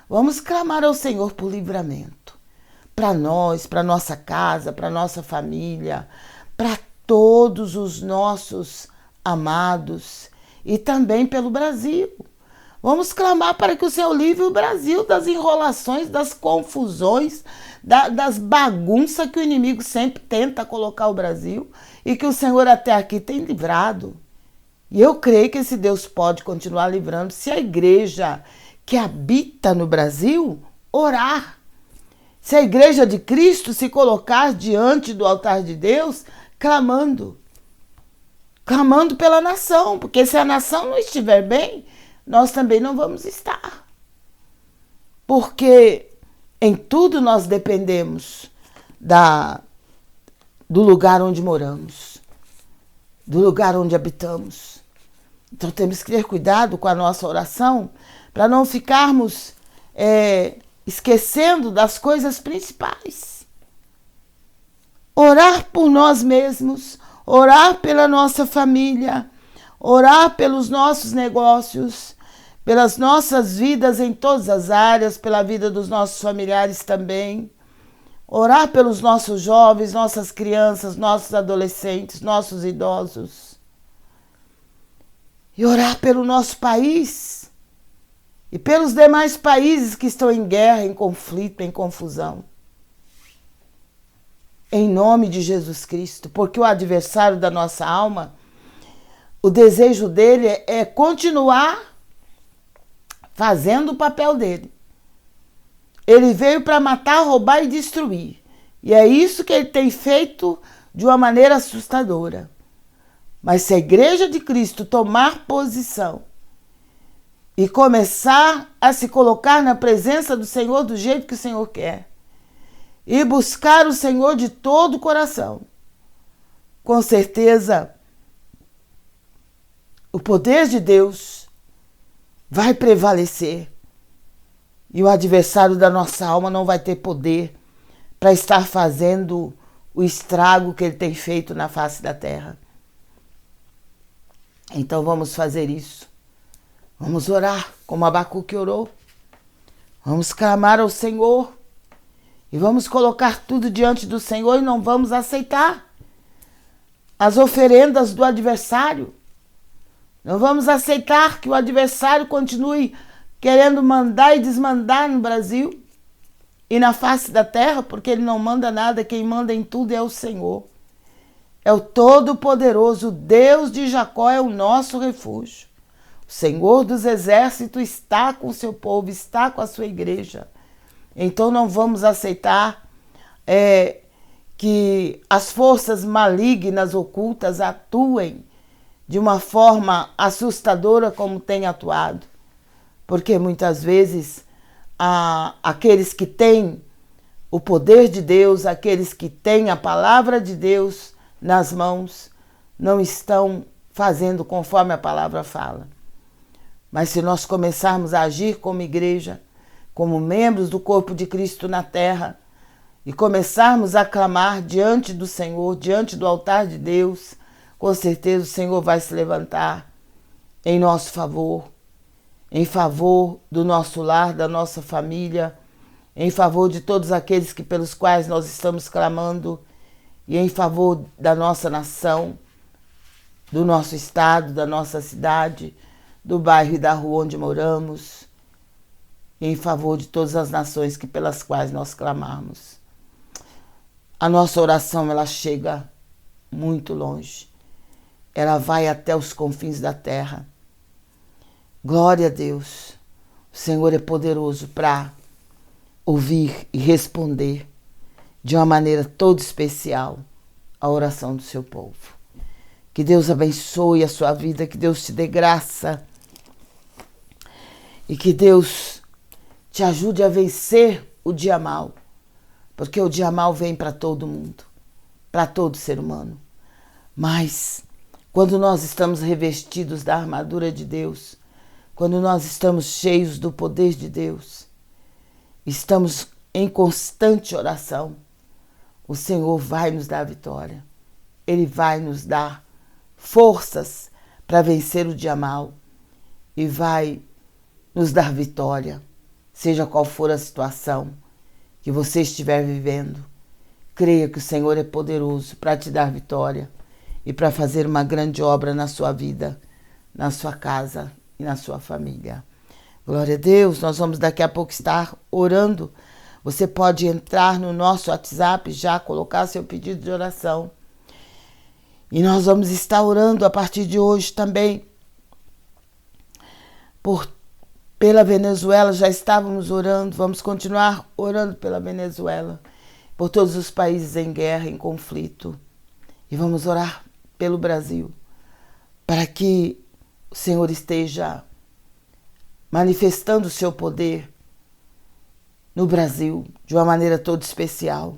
vamos clamar ao Senhor por livramento. Para nós, para nossa casa, para nossa família, para todos os nossos amados e também pelo Brasil. Vamos clamar para que o Senhor livre o Brasil das enrolações, das confusões, das bagunças que o inimigo sempre tenta colocar o Brasil e que o Senhor até aqui tem livrado. E eu creio que esse Deus pode continuar livrando se a igreja que habita no Brasil orar. Se a igreja de Cristo se colocar diante do altar de Deus, clamando pela nação, porque se a nação não estiver bem, nós também não vamos estar. Porque em tudo nós dependemos do lugar onde moramos, do lugar onde habitamos. Então temos que ter cuidado com a nossa oração para não ficarmos esquecendo das coisas principais. Orar por nós mesmos, orar pela nossa família, orar pelos nossos negócios, pelas nossas vidas em todas as áreas, pela vida dos nossos familiares também. Orar pelos nossos jovens, nossas crianças, nossos adolescentes, nossos idosos. E orar pelo nosso país e pelos demais países que estão em guerra, em conflito, em confusão. Em nome de Jesus Cristo, porque o adversário da nossa alma, o desejo dele é continuar fazendo o papel dele. Ele veio para matar, roubar e destruir. E é isso que ele tem feito de uma maneira assustadora. Mas se a Igreja de Cristo tomar posição e começar a se colocar na presença do Senhor do jeito que o Senhor quer, e buscar o Senhor de todo o coração, com certeza o poder de Deus vai prevalecer e o adversário da nossa alma não vai ter poder para estar fazendo o estrago que ele tem feito na face da terra. Então vamos fazer isso. Vamos orar como Abacuque orou. Vamos clamar ao Senhor e vamos colocar tudo diante do Senhor e não vamos aceitar as oferendas do adversário. Não vamos aceitar que o adversário continue querendo mandar e desmandar no Brasil e na face da terra, porque ele não manda nada, quem manda em tudo é o Senhor. É o Todo-Poderoso, Deus de Jacó é o nosso refúgio. O Senhor dos Exércitos está com o seu povo, está com a sua igreja. Então não vamos aceitar que as forças malignas ocultas atuem de uma forma assustadora como tem atuado. Porque muitas vezes aqueles que têm o poder de Deus, aqueles que têm a palavra de Deus nas mãos, não estão fazendo conforme a palavra fala. Mas se nós começarmos a agir como igreja, como membros do corpo de Cristo na terra, e começarmos a clamar diante do Senhor, diante do altar de Deus, com certeza o Senhor vai se levantar em nosso favor, em favor do nosso lar, da nossa família, em favor de todos aqueles pelos quais nós estamos clamando, e em favor da nossa nação, do nosso estado, da nossa cidade, do bairro e da rua onde moramos, e em favor de todas as nações pelas quais nós clamarmos. A nossa oração, ela chega muito longe. Ela vai até os confins da terra. Glória a Deus. O Senhor é poderoso para ouvir e responder de uma maneira toda especial a oração do seu povo. Que Deus abençoe a sua vida, que Deus te dê graça e que Deus te ajude a vencer o dia mal, porque o dia mal vem para todo mundo, para todo ser humano. Mas quando nós estamos revestidos da armadura de Deus, quando nós estamos cheios do poder de Deus, estamos em constante oração, o Senhor vai nos dar vitória. Ele vai nos dar forças para vencer o dia mal e vai nos dar vitória, seja qual for a situação que você estiver vivendo. Creia que o Senhor é poderoso para te dar vitória e para fazer uma grande obra na sua vida, na sua casa e na sua família. Glória a Deus, nós vamos daqui a pouco estar orando. Você pode entrar no nosso WhatsApp, já colocar seu pedido de oração. E nós vamos estar orando a partir de hoje também pela Venezuela. Já estávamos orando, vamos continuar orando pela Venezuela, por todos os países em guerra, em conflito. E vamos orar pelo Brasil, para que o Senhor esteja manifestando o seu poder no Brasil de uma maneira toda especial.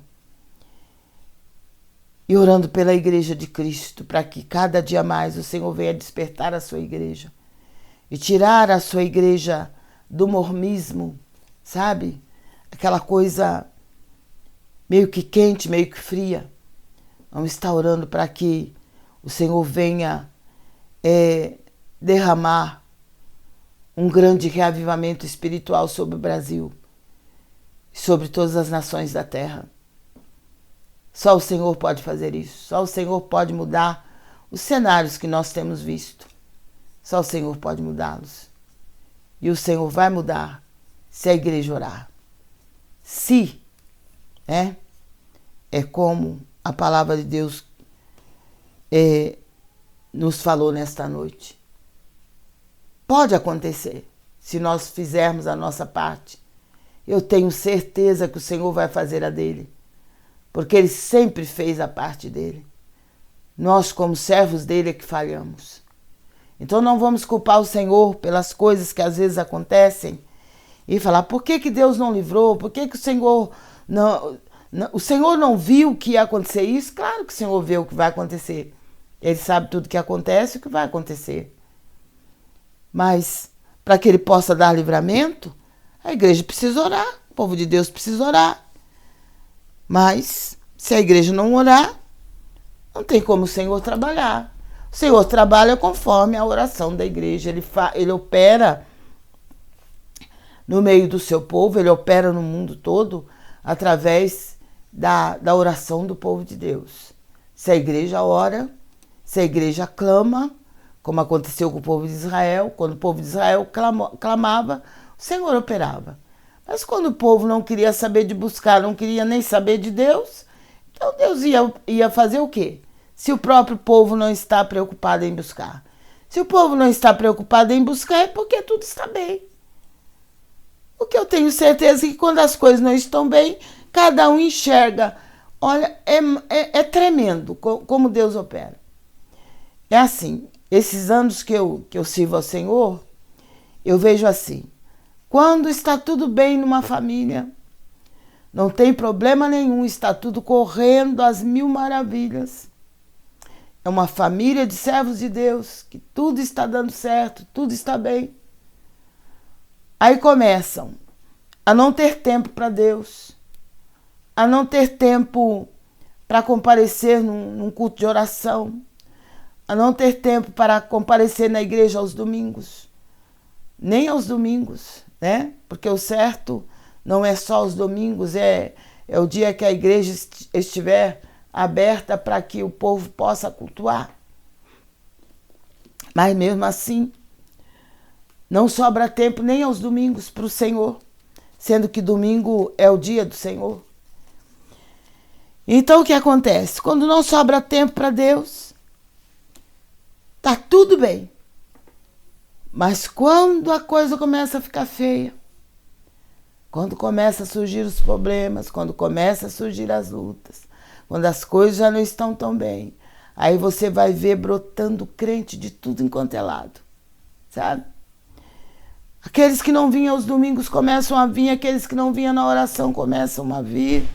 E orando pela Igreja de Cristo, para que cada dia mais o Senhor venha despertar a sua igreja e tirar a sua igreja do mormismo, sabe? Aquela coisa meio que quente, meio que fria. Vamos estar orando para que o Senhor venha derramar um grande reavivamento espiritual sobre o Brasil, sobre todas as nações da terra. Só o Senhor pode fazer isso. Só o Senhor pode mudar os cenários que nós temos visto. Só o Senhor pode mudá-los. E o Senhor vai mudar se a igreja orar. Se, é como a palavra de Deus nos falou nesta noite. Pode acontecer, se nós fizermos a nossa parte. Eu tenho certeza que o Senhor vai fazer a dele, porque ele sempre fez a parte dele. Nós, como servos dele, é que falhamos. Então não vamos culpar o Senhor pelas coisas que às vezes acontecem e falar, por que que Deus não livrou? Por que que o Senhor não viu que ia acontecer isso? Claro que o Senhor vê o que vai acontecer. Ele sabe tudo que acontece e o que vai acontecer. Mas para que ele possa dar livramento, a igreja precisa orar, o povo de Deus precisa orar. Mas se a igreja não orar, não tem como o Senhor trabalhar. O Senhor trabalha conforme a oração da igreja. Ele opera no meio do seu povo, ele opera no mundo todo através da oração do povo de Deus. Se a igreja ora, se a igreja clama, como aconteceu com o povo de Israel, quando o povo de Israel clamava, o Senhor operava. Mas quando o povo não queria saber de buscar, não queria nem saber de Deus, então Deus ia fazer o quê? Se o próprio povo não está preocupado em buscar. Se o povo não está preocupado em buscar, é porque tudo está bem. O que eu tenho certeza é que quando as coisas não estão bem, cada um enxerga. Olha, é tremendo como Deus opera. É assim, esses anos que eu sirvo ao Senhor, eu vejo assim, quando está tudo bem numa família, não tem problema nenhum, está tudo correndo às mil maravilhas. É uma família de servos de Deus, que tudo está dando certo, tudo está bem. Aí começam a não ter tempo para Deus, a não ter tempo para comparecer num culto de oração, a não ter tempo para comparecer na igreja aos domingos, nem aos domingos, né? Porque o certo não é só os domingos, é o dia que a igreja estiver aberta para que o povo possa cultuar. Mas mesmo assim, não sobra tempo nem aos domingos para o Senhor, sendo que domingo é o dia do Senhor. Então o que acontece? Quando não sobra tempo para Deus, tá tudo bem. Mas quando a coisa começa a ficar feia, quando começa a surgir os problemas, quando começa a surgir as lutas, quando as coisas já não estão tão bem, aí você vai ver brotando crente de tudo enquanto é lado, sabe? Aqueles que não vinham aos domingos começam a vir, aqueles que não vinham na oração começam a vir.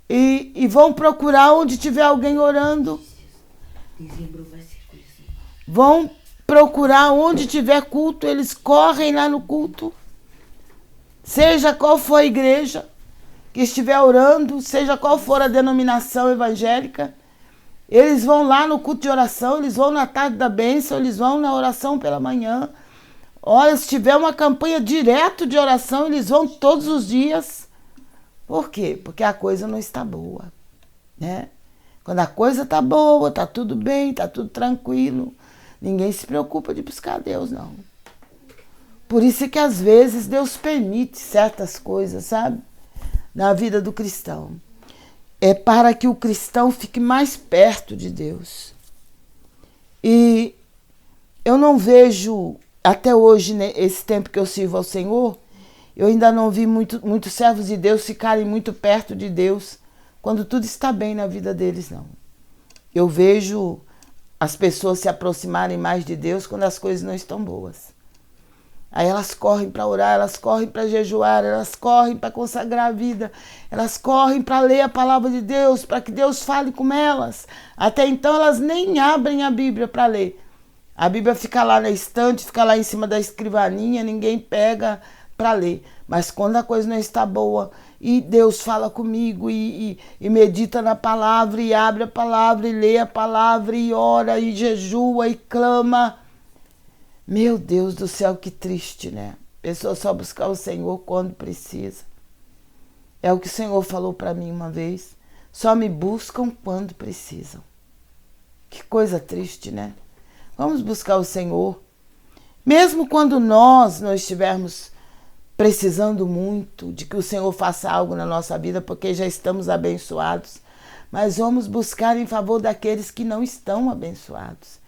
E vão procurar onde tiver alguém orando. Vão procurar onde tiver culto, eles correm lá no culto. Seja qual for a igreja que estiver orando, seja qual for a denominação evangélica, eles vão lá no culto de oração, eles vão na tarde da bênção, eles vão na oração pela manhã. Olha, se tiver uma campanha direto de oração, eles vão todos os dias. Por quê? Porque a coisa não está boa, né? Quando a coisa está boa, está tudo bem, está tudo tranquilo, ninguém se preocupa de buscar a Deus, não. Por isso é que às vezes Deus permite certas coisas, sabe? Na vida do cristão. É para que o cristão fique mais perto de Deus. E eu não vejo, até hoje, né, esse tempo que eu sirvo ao Senhor, eu ainda não vi muitos servos de Deus ficarem muito perto de Deus quando tudo está bem na vida deles, não. Eu vejo as pessoas se aproximarem mais de Deus quando as coisas não estão boas. Aí elas correm para orar, elas correm para jejuar, elas correm para consagrar a vida, elas correm para ler a palavra de Deus, para que Deus fale com elas. Até então elas nem abrem a Bíblia para ler. A Bíblia fica lá na estante, fica lá em cima da escrivaninha, ninguém pega para ler. Mas quando a coisa não está boa e Deus fala comigo e medita na palavra e abre a palavra e lê a palavra e ora e jejua e clama, meu Deus do céu, que triste, né? Pessoa só buscar o Senhor quando precisa. É o que o Senhor falou para mim uma vez. Só me buscam quando precisam. Que coisa triste, né? Vamos buscar o Senhor. Mesmo quando nós não estivermos precisando muito de que o Senhor faça algo na nossa vida, porque já estamos abençoados. Mas vamos buscar em favor daqueles que não estão abençoados.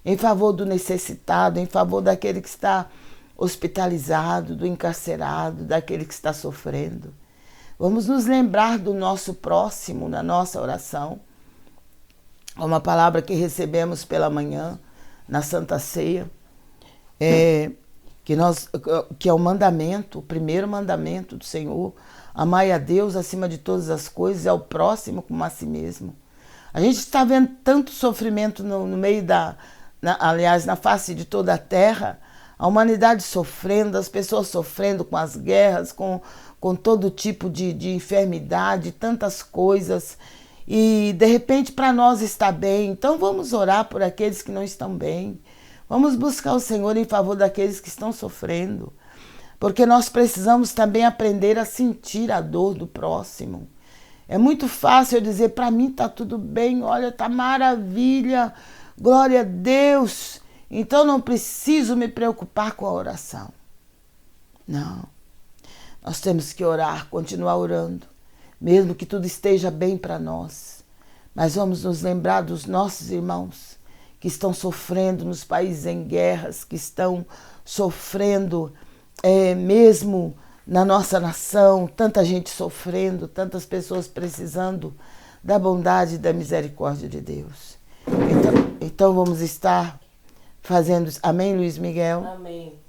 Em favor do necessitado, em favor daquele que está hospitalizado, do encarcerado, daquele que está sofrendo. Vamos nos lembrar do nosso próximo na nossa oração. É uma palavra que recebemos pela manhã, na Santa Ceia, que é o mandamento, o primeiro mandamento do Senhor. Amai a Deus acima de todas as coisas, e ao próximo como a si mesmo. A gente está vendo tanto sofrimento no meio aliás, na face de toda a terra, a humanidade sofrendo, as pessoas sofrendo com as guerras, com todo tipo de enfermidade, tantas coisas. E de repente para nós está bem, então vamos orar por aqueles que não estão bem. Vamos buscar o Senhor em favor daqueles que estão sofrendo. Porque nós precisamos também aprender a sentir a dor do próximo. É muito fácil eu dizer, para mim está tudo bem, olha, está maravilha, glória a Deus, então não preciso me preocupar com a oração. Não, nós temos que orar, continuar orando, mesmo que tudo esteja bem para nós. Mas vamos nos lembrar dos nossos irmãos que estão sofrendo nos países em guerras, que estão sofrendo mesmo na nossa nação, tanta gente sofrendo, tantas pessoas precisando da bondade e da misericórdia de Deus. Então vamos estar fazendo, amém, Luiz Miguel? Amém.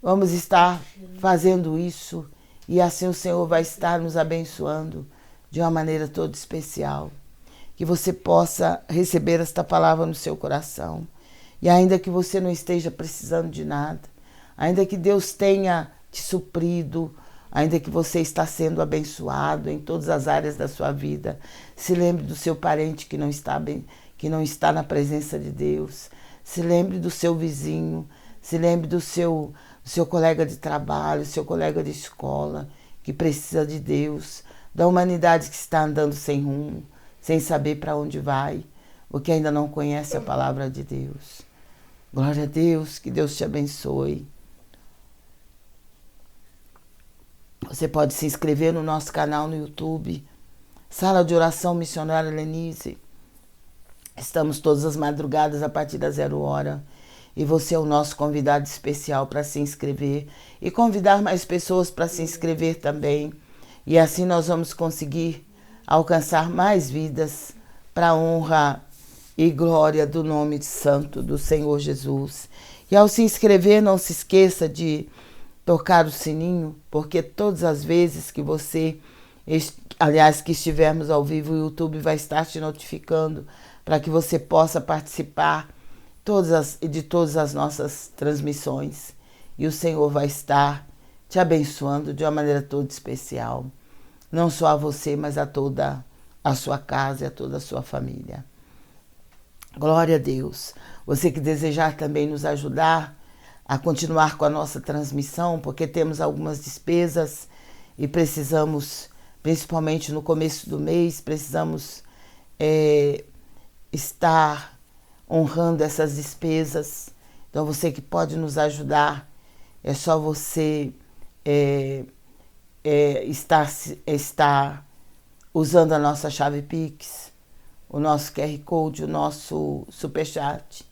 Vamos estar fazendo isso e assim o Senhor vai estar nos abençoando de uma maneira toda especial. Que você possa receber esta palavra no seu coração. E ainda que você não esteja precisando de nada, ainda que Deus tenha te suprido, ainda que você está sendo abençoado em todas as áreas da sua vida, se lembre do seu parente que não está na presença de Deus, se lembre do seu vizinho, se lembre do seu colega de trabalho, seu colega de escola, que precisa de Deus, da humanidade que está andando sem rumo, sem saber para onde vai, ou que ainda não conhece a palavra de Deus. Glória a Deus, que Deus te abençoe. Você pode se inscrever no nosso canal no YouTube, Sala de Oração Missionária Lenise. Estamos todas as madrugadas a partir das 0h. E você é o nosso convidado especial para se inscrever. E convidar mais pessoas para se inscrever também. E assim nós vamos conseguir alcançar mais vidas para a honra e glória do nome santo do Senhor Jesus. E ao se inscrever, não se esqueça de tocar o sininho, porque todas as vezes que que estivermos ao vivo, o YouTube vai estar te notificando para que você possa participar de todas as nossas transmissões. E o Senhor vai estar te abençoando de uma maneira toda especial. Não só a você, mas a toda a sua casa e a toda a sua família. Glória a Deus. Você que desejar também nos ajudar a continuar com a nossa transmissão, porque temos algumas despesas e precisamos, principalmente no começo do mês, precisamos estar honrando essas despesas. Então você que pode nos ajudar, é só você estar usando a nossa chave Pix, o nosso QR Code, o nosso Superchat.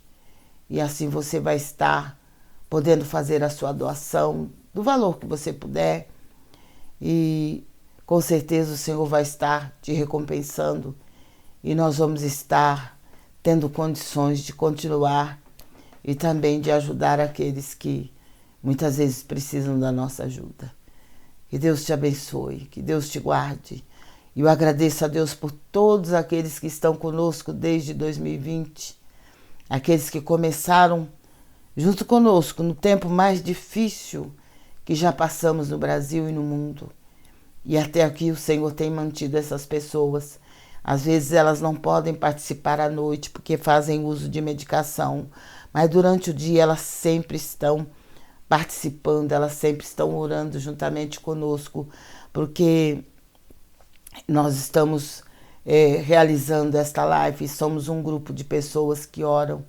E assim você vai estar podendo fazer a sua doação do valor que você puder. E com certeza o Senhor vai estar te recompensando. E nós vamos estar tendo condições de continuar e também de ajudar aqueles que muitas vezes precisam da nossa ajuda. Que Deus te abençoe, que Deus te guarde. E eu agradeço a Deus por todos aqueles que estão conosco desde 2020, aqueles que começaram junto conosco no tempo mais difícil que já passamos no Brasil e no mundo. E até aqui o Senhor tem mantido essas pessoas. Às vezes elas não podem participar à noite porque fazem uso de medicação, mas durante o dia elas sempre estão participando, elas sempre estão orando juntamente conosco, porque nós estamos realizando esta live, somos um grupo de pessoas que oram.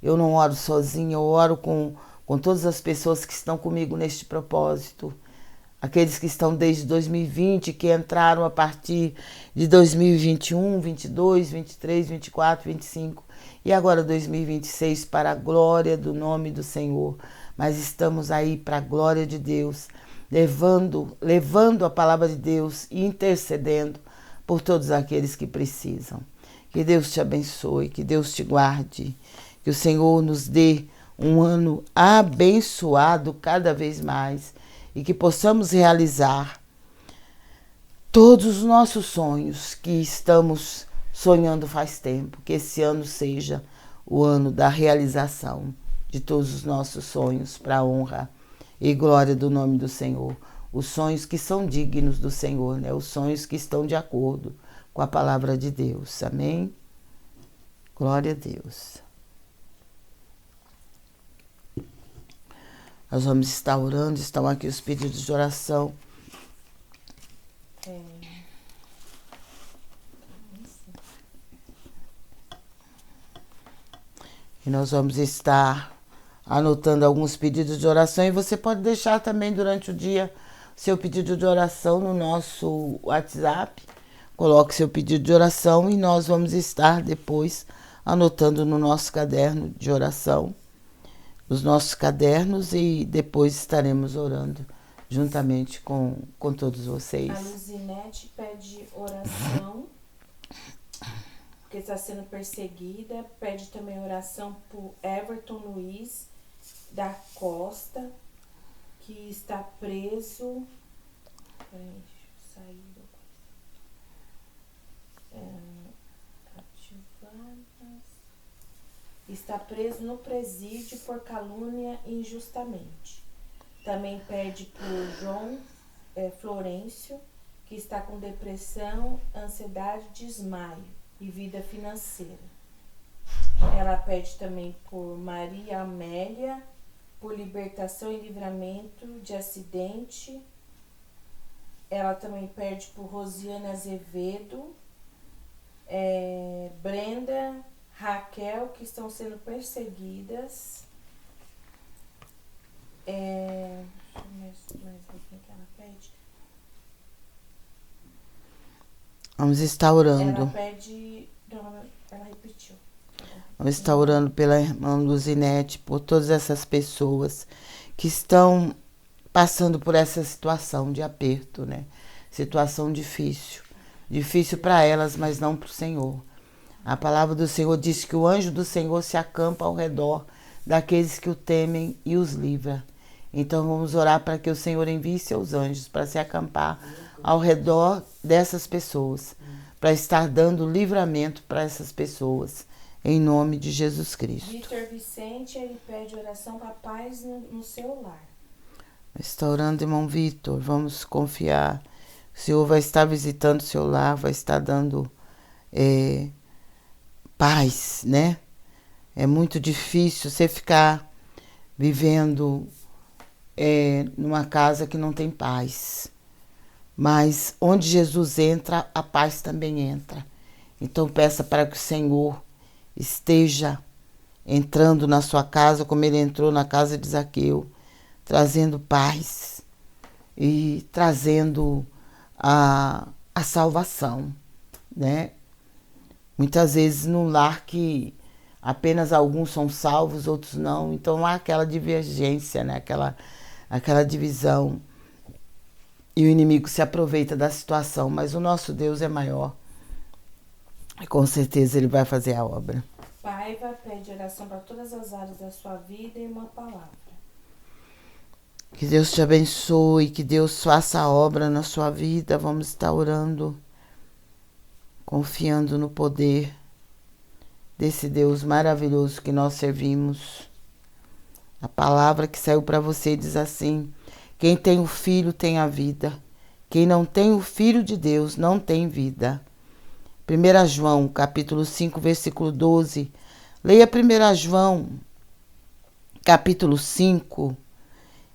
Eu não oro sozinha, eu oro com todas as pessoas que estão comigo neste propósito. Aqueles que estão desde 2020, que entraram a partir de 2021, 22, 23, 24, 25 e agora 2026 para a glória do nome do Senhor. Mas estamos aí para a glória de Deus, levando a palavra de Deus e intercedendo por todos aqueles que precisam. Que Deus te abençoe, que Deus te guarde, que o Senhor nos dê um ano abençoado cada vez mais e que possamos realizar todos os nossos sonhos que estamos sonhando faz tempo. Que esse ano seja o ano da realização de todos os nossos sonhos para a honra e glória do nome do Senhor. Os sonhos que são dignos do Senhor, né? Os sonhos que estão de acordo com a palavra de Deus. Amém? Glória a Deus. Nós vamos estar orando, estão aqui os pedidos de oração. E nós vamos estar anotando alguns pedidos de oração e você pode deixar também durante o dia seu pedido de oração no nosso WhatsApp. Coloque seu pedido de oração e nós vamos estar depois anotando no nosso caderno de oração, nos nossos cadernos, e depois estaremos orando juntamente com todos vocês. A Luzinete pede oração porque está sendo perseguida. Pede também oração por Everton Luiz da Costa, que está preso. Peraí, deixa eu sair da coisa. Está preso no presídio por calúnia injustamente. Também pede por João Florencio, que está com depressão, ansiedade, desmaio e vida financeira. Ela pede também por Maria Amélia, por libertação e livramento de acidente. Ela também pede por Rosiane Azevedo, Brenda, Raquel, que estão sendo perseguidas. Deixa eu mais ver quem que ela pede. Vamos estar orando. Ela pede. Não, ela repetiu. Vamos estar orando pela irmã Luzinete, por todas essas pessoas que estão passando por essa situação de aperto, né? Situação difícil. Difícil para elas, mas não para o Senhor. A palavra do Senhor diz que o anjo do Senhor se acampa ao redor daqueles que o temem e os livra. Então vamos orar para que o Senhor envie seus anjos para se acampar ao redor dessas pessoas, para estar dando livramento para essas pessoas, em nome de Jesus Cristo. Vitor Vicente, ele pede oração para paz no seu lar. Está orando, irmão Vitor, vamos confiar. O Senhor vai estar visitando o seu lar, vai estar dando paz, né? É muito difícil você ficar vivendo numa casa que não tem paz. Mas onde Jesus entra, a paz também entra. Então peça para que o Senhor esteja entrando na sua casa, como ele entrou na casa de Zaqueu, trazendo paz e trazendo a salvação, né? Muitas vezes num lar que apenas alguns são salvos, outros não. Então há aquela divergência, né? Aquela divisão. E o inimigo se aproveita da situação. Mas o nosso Deus é maior. E com certeza ele vai fazer a obra. Paiva pede oração para todas as áreas da sua vida e uma palavra. Que Deus te abençoe, que Deus faça a obra na sua vida. Vamos estar orando, confiando no poder desse Deus maravilhoso que nós servimos. A palavra que saiu para você diz assim: quem tem o Filho tem a vida. Quem não tem o Filho de Deus não tem vida. 1 João, capítulo 5, versículo 12. Leia 1 João, capítulo 5,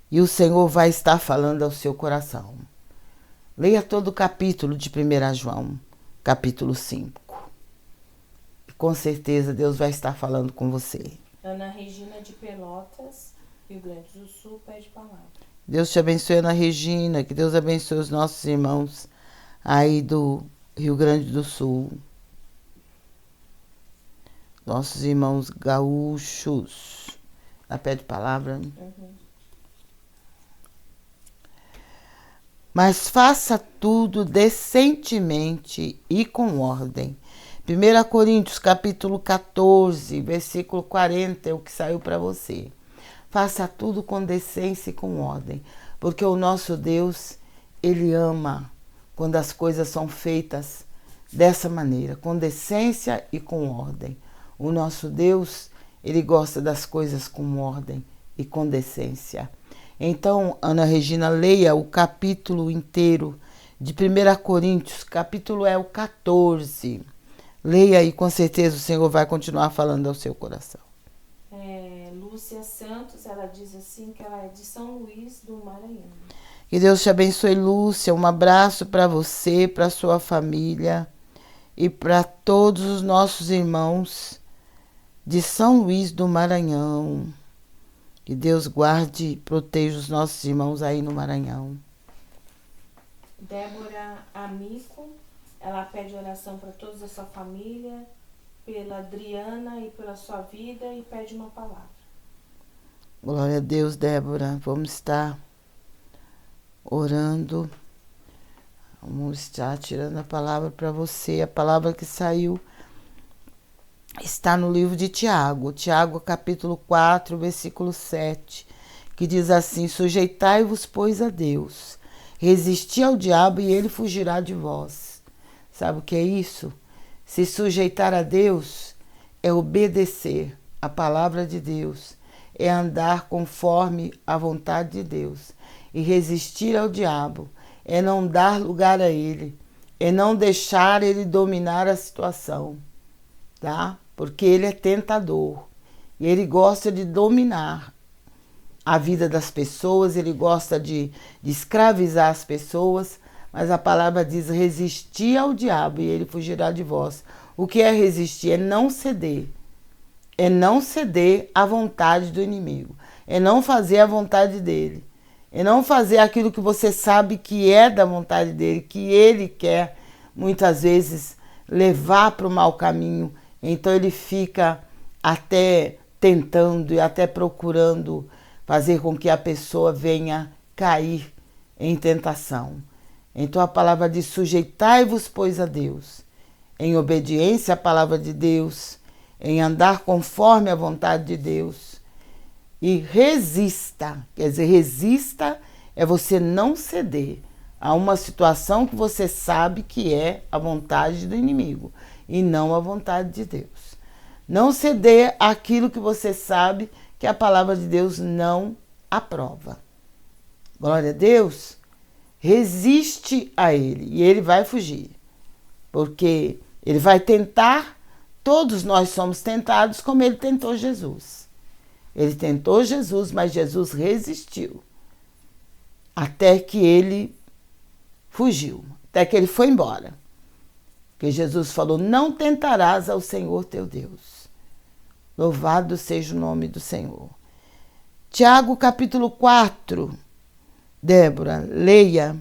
e o Senhor vai estar falando ao seu coração. Leia todo o capítulo de 1 João, capítulo 5. Com certeza Deus vai estar falando com você. Ana Regina de Pelotas, Rio Grande do Sul, pede palavra. Deus te abençoe, Ana Regina. Que Deus abençoe os nossos irmãos aí do Rio Grande do Sul. Nossos irmãos gaúchos. Ela pede palavra. Uhum. Mas faça tudo decentemente e com ordem, 1 Coríntios capítulo 14, versículo 40 é o que saiu para você. Faça tudo com decência e com ordem, porque o nosso Deus, Ele ama quando as coisas são feitas dessa maneira, com decência e com ordem. O nosso Deus, Ele gosta das coisas com ordem e com decência. Então, Ana Regina, leia o capítulo inteiro de 1 Coríntios, capítulo é o 14. Leia e com certeza o Senhor vai continuar falando ao seu coração. Lúcia Santos, ela diz assim que ela é de São Luís do Maranhão. Que Deus te abençoe, Lúcia. Um abraço para você, para sua família e para todos os nossos irmãos de São Luís do Maranhão. Que Deus guarde e proteja os nossos irmãos aí no Maranhão. Débora Amico, ela pede oração para toda a sua família, pela Adriana e pela sua vida e pede uma palavra. Glória a Deus, Débora. Vamos estar orando. Vamos estar tirando a palavra para você. A palavra que saiu está no livro de Tiago. Tiago, capítulo 4, versículo 7, que diz assim: sujeitai-vos, pois, a Deus. Resisti ao diabo e ele fugirá de vós. Sabe o que é isso? Se sujeitar a Deus é obedecer a palavra de Deus, é andar conforme a vontade de Deus. E resistir ao diabo é não dar lugar a ele, é não deixar ele dominar a situação, tá? Porque ele é tentador e ele gosta de dominar a vida das pessoas, ele gosta de escravizar as pessoas, mas a palavra diz: resistir ao diabo e ele fugirá de vós. O que é resistir? É não ceder. É não ceder à vontade do inimigo. É não fazer a vontade dele. É não fazer aquilo que você sabe que é da vontade dele, que ele quer, muitas vezes, levar para o mau caminho. Então ele fica até tentando e até procurando fazer com que a pessoa venha cair em tentação. Então a palavra diz: sujeitai-vos, pois, a Deus, em obediência à palavra de Deus, em andar conforme a vontade de Deus, e resista. Quer dizer, resista é você não ceder a uma situação que você sabe que é a vontade do inimigo e não a vontade de Deus. Não ceder àquilo que você sabe que a palavra de Deus não aprova. Glória a Deus. Resiste a ele e ele vai fugir, porque ele vai tentar. Todos nós somos tentados como ele tentou Jesus. Ele tentou Jesus, mas Jesus resistiu até que ele fugiu, até que ele foi embora. Porque Jesus falou: não tentarás ao Senhor teu Deus. Louvado seja o nome do Senhor. Tiago capítulo 4. Débora, leia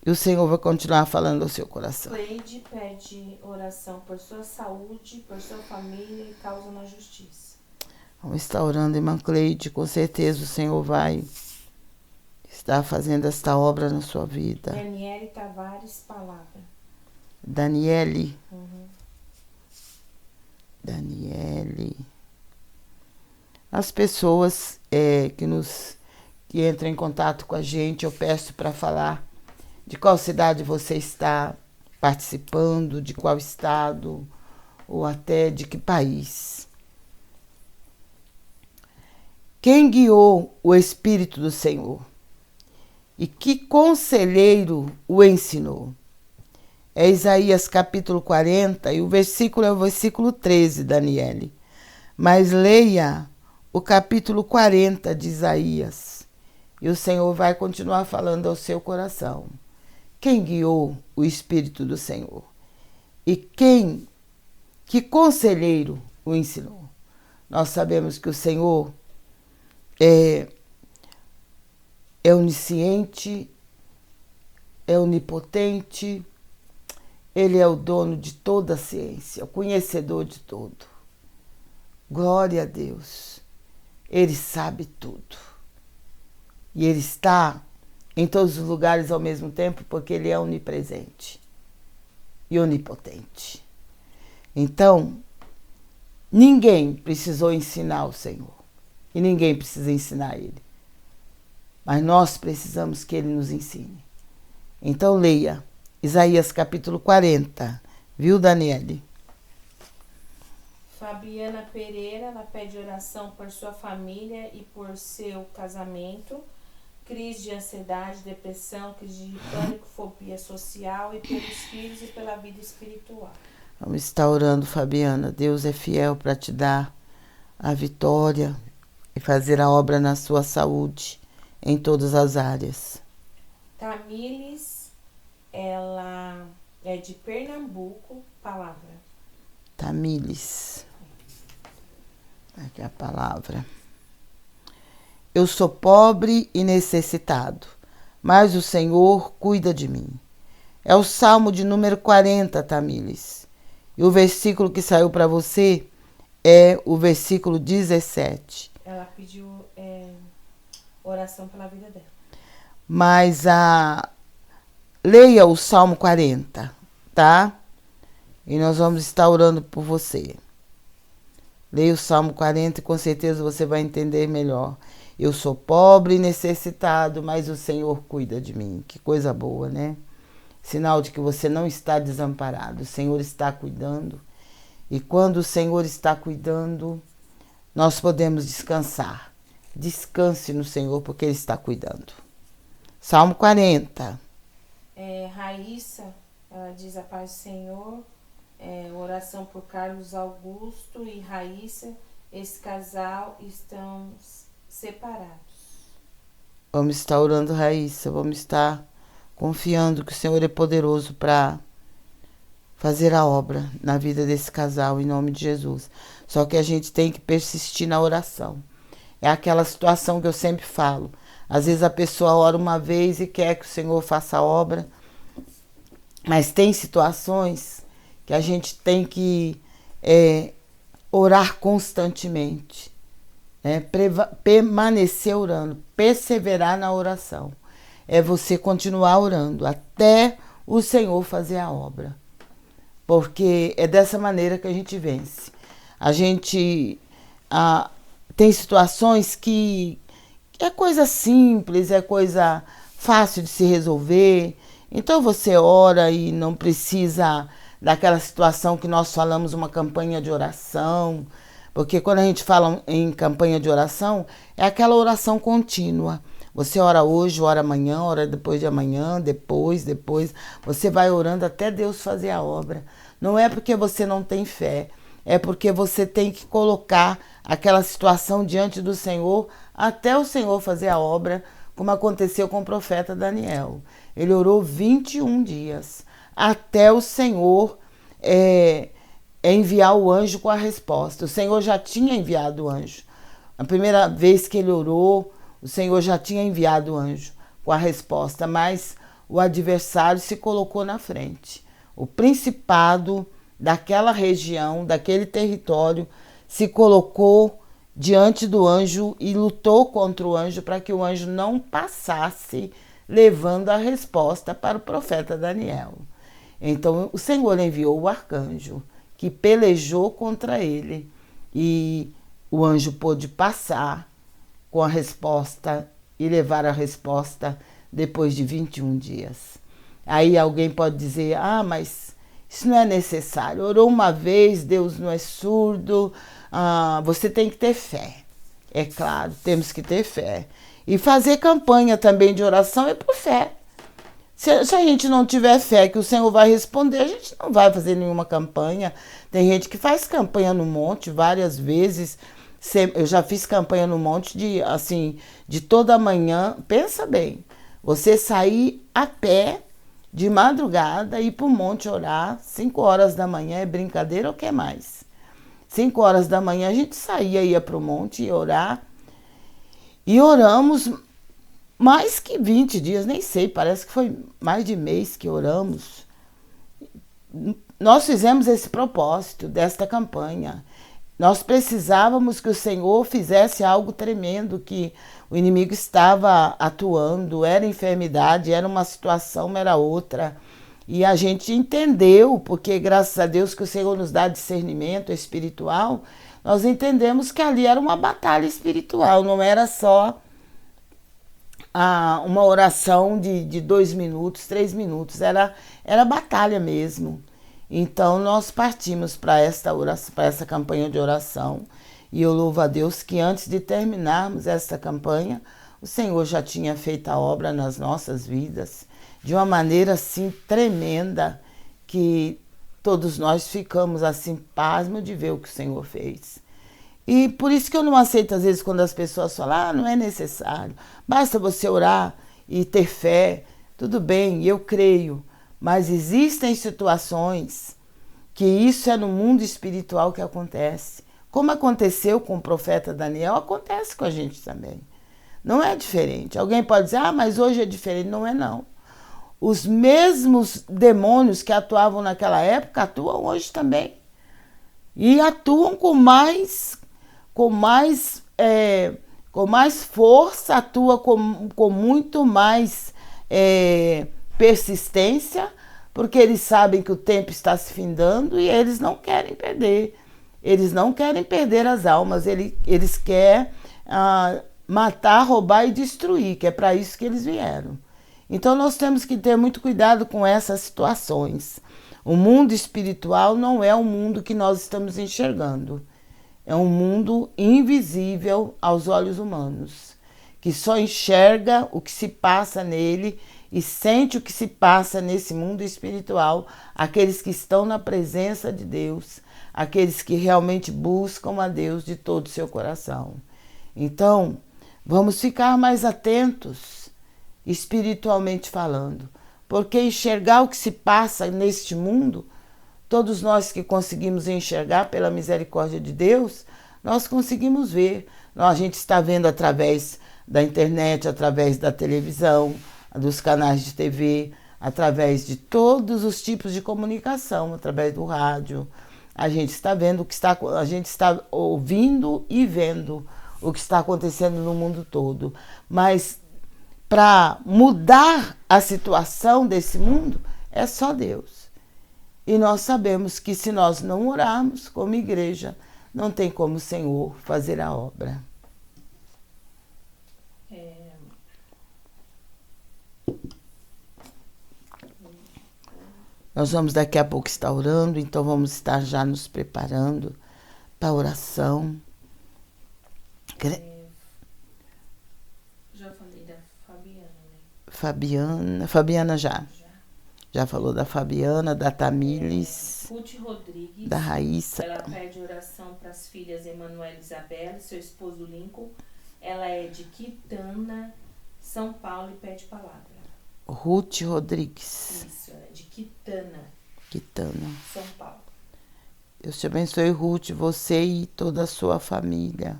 e o Senhor vai continuar falando ao seu coração. Cleide pede oração por sua saúde, por sua família e causa na justiça. Vamos estar orando, irmã Cleide. Com certeza o Senhor vai estar fazendo esta obra na sua vida. Daniele Tavares, palavra. Daniele. Daniele. As pessoas que entram em contato com a gente, eu peço para falar de qual cidade você está participando, de qual estado ou até de que país. Quem guiou o Espírito do Senhor? E que conselheiro o ensinou? É Isaías capítulo 40 e o versículo é o versículo 13, Daniele. Mas leia o capítulo 40 de Isaías e o Senhor vai continuar falando ao seu coração. Quem guiou o Espírito do Senhor? E que conselheiro o ensinou? Nós sabemos que o Senhor é onisciente, é onipotente, ele é o dono de toda a ciência, o conhecedor de tudo. Glória a Deus. Ele sabe tudo. E ele está em todos os lugares ao mesmo tempo, porque ele é onipresente e onipotente. Então, ninguém precisou ensinar o Senhor. E ninguém precisa ensinar Ele. Mas nós precisamos que Ele nos ensine. Então, leia Isaías capítulo 40. Viu, Daniele? Fabiana Pereira, ela pede oração por sua família e por seu casamento, crise de ansiedade, depressão, crise de pânico, fobia social e pelos filhos e pela vida espiritual. Vamos estar orando, Fabiana. Deus é fiel para te dar a vitória e fazer a obra na sua saúde em todas as áreas. Tamires, ela é de Pernambuco, palavra. Tamires. Aqui é a palavra. Eu sou pobre e necessitado, mas o Senhor cuida de mim. É o Salmo de número 40, Tamires. E o versículo que saiu para você é o versículo 17. Ela pediu oração pela vida dela. Mas leia o Salmo 40, tá? E nós vamos estar orando por você. Leia o Salmo 40 e com certeza você vai entender melhor. Eu sou pobre e necessitado, mas o Senhor cuida de mim. Que coisa boa, né? Sinal de que você não está desamparado. O Senhor está cuidando. E quando o Senhor está cuidando, nós podemos descansar. Descanse no Senhor, porque Ele está cuidando. Salmo 40. Raíssa, ela diz a paz do Senhor. Oração por Carlos Augusto e Raíssa. Esse casal estão separados. Vamos estar orando, Raíssa. Vamos estar confiando que o Senhor é poderoso para fazer a obra na vida desse casal, em nome de Jesus. Só que a gente tem que persistir na oração. É aquela situação que eu sempre falo. Às vezes a pessoa ora uma vez e quer que o Senhor faça a obra, mas tem situações que a gente tem que orar constantemente, permanecer orando, perseverar na oração. É você continuar orando até o Senhor fazer a obra. Porque é dessa maneira que a gente vence. A gente tem situações que é coisa simples, é coisa fácil de se resolver. Então você ora e não precisa daquela situação que nós falamos, uma campanha de oração. Porque quando a gente fala em campanha de oração, é aquela oração contínua. Você ora hoje, ora amanhã, ora depois de amanhã, depois. Você vai orando até Deus fazer a obra. Não é porque você não tem fé, é porque você tem que colocar aquela situação diante do Senhor até o Senhor fazer a obra, como aconteceu com o profeta Daniel. Ele orou 21 dias até o Senhor enviar o anjo com a resposta. O Senhor já tinha enviado o anjo. A primeira vez que ele orou, o Senhor já tinha enviado o anjo com a resposta, mas o adversário se colocou na frente. O principado daquela região, daquele território, se colocou diante do anjo e lutou contra o anjo para que o anjo não passasse, levando a resposta para o profeta Daniel. Então o Senhor enviou o arcanjo, que pelejou contra ele, e o anjo pôde passar com a resposta e levar a resposta depois de 21 dias. Aí alguém pode dizer, mas isso não é necessário. Orou uma vez, Deus não é surdo, você tem que ter fé. É claro, temos que ter fé. E fazer campanha também de oração é por fé. Se a gente não tiver fé que o Senhor vai responder, a gente não vai fazer nenhuma campanha. Tem gente que faz campanha no monte várias vezes. Eu já fiz campanha no monte de toda manhã. Pensa bem, você sair a pé de madrugada, ir para o monte orar, 5 horas da manhã, é brincadeira ou quer mais? 5 horas da manhã a gente saía, ia para o monte e orar. E oramos mais que 20 dias, nem sei, parece que foi mais de mês que oramos. Nós fizemos esse propósito desta campanha. Nós precisávamos que o Senhor fizesse algo tremendo, que o inimigo estava atuando, era enfermidade, era uma situação, era outra. E a gente entendeu, porque graças a Deus que o Senhor nos dá discernimento espiritual, nós entendemos que ali era uma batalha espiritual, não era só uma oração de 2 minutos, 3 minutos, era batalha mesmo. Então nós partimos para essa campanha de oração, e eu louvo a Deus que antes de terminarmos essa campanha, o Senhor já tinha feito a obra nas nossas vidas de uma maneira assim tremenda, que todos nós ficamos assim pasmos de ver o que o Senhor fez. E por isso que eu não aceito às vezes quando as pessoas falam, não é necessário, basta você orar e ter fé. Tudo bem, eu creio, mas existem situações que isso é no mundo espiritual que acontece. Como aconteceu com o profeta Daniel, acontece com a gente também. Não é diferente. Alguém pode dizer, mas hoje é diferente. Não é, não. Os mesmos demônios que atuavam naquela época atuam hoje também. E atuam com mais força, atua com muito mais persistência, porque eles sabem que o tempo está se findando e eles não querem perder. Eles não querem perder as almas, eles querem matar, roubar e destruir, que é para isso que eles vieram. Então nós temos que ter muito cuidado com essas situações. O mundo espiritual não é o mundo que nós estamos enxergando. É um mundo invisível aos olhos humanos, que só enxerga o que se passa nele e sente o que se passa nesse mundo espiritual, aqueles que estão na presença de Deus, aqueles que realmente buscam a Deus de todo o seu coração. Então, vamos ficar mais atentos, espiritualmente falando, porque enxergar o que se passa neste mundo, todos nós que conseguimos enxergar pela misericórdia de Deus, nós conseguimos ver. A gente está vendo através da internet, através da televisão, dos canais de TV, através de todos os tipos de comunicação, através do rádio. A gente está vendo a gente está ouvindo e vendo o que está acontecendo no mundo todo. Mas para mudar a situação desse mundo, é só Deus. E nós sabemos que se nós não orarmos como igreja, não tem como o Senhor fazer a obra. Nós vamos daqui a pouco estar orando, então vamos estar já nos preparando para a oração. Já falei da Fabiana, né? Fabiana já falou da Fabiana, da Tamílis, Ruth Rodrigues, da Raíssa. Ela pede oração para as filhas Emanuela e Isabela e seu esposo Lincoln. Ela é de Quitana, São Paulo, e pede palavra. Ruth Rodrigues. Isso, ela é de Quitana, São Paulo. Deus te abençoe, Ruth, você e toda a sua família.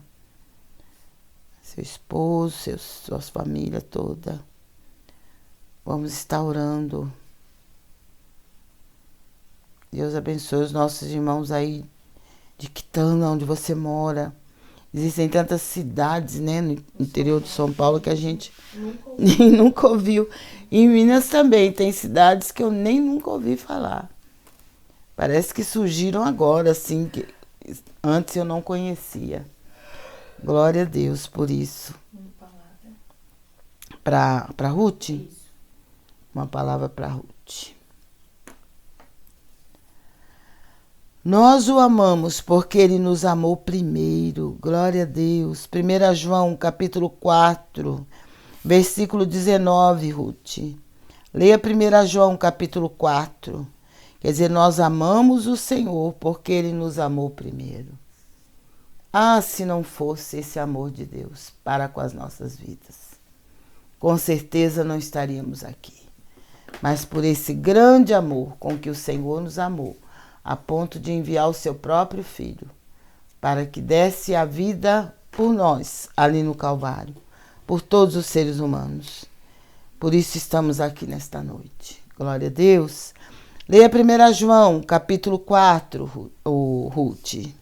Seu esposo, sua família toda. Vamos estar orando. Deus abençoe os nossos irmãos aí de Quitana, onde você mora. Existem tantas cidades, né, no interior de São Paulo que a gente nem nunca ouviu. Em Minas também tem cidades que eu nem nunca ouvi falar. Parece que surgiram agora, assim, que antes eu não conhecia. Glória a Deus por isso. Uma palavra. Para Ruth? Isso. Uma palavra para Ruth. Nós o amamos porque ele nos amou primeiro. Glória a Deus. 1 João, capítulo 4, versículo 19, Ruth. Leia 1 João, capítulo 4. Quer dizer, nós amamos o Senhor porque ele nos amou primeiro. Ah, se não fosse esse amor de Deus para com as nossas vidas, com certeza não estaríamos aqui. Mas por esse grande amor com que o Senhor nos amou, a ponto de enviar o seu próprio Filho, para que desse a vida por nós, ali no Calvário, por todos os seres humanos. Por isso estamos aqui nesta noite. Glória a Deus. Leia 1 João, capítulo 4, Ruth.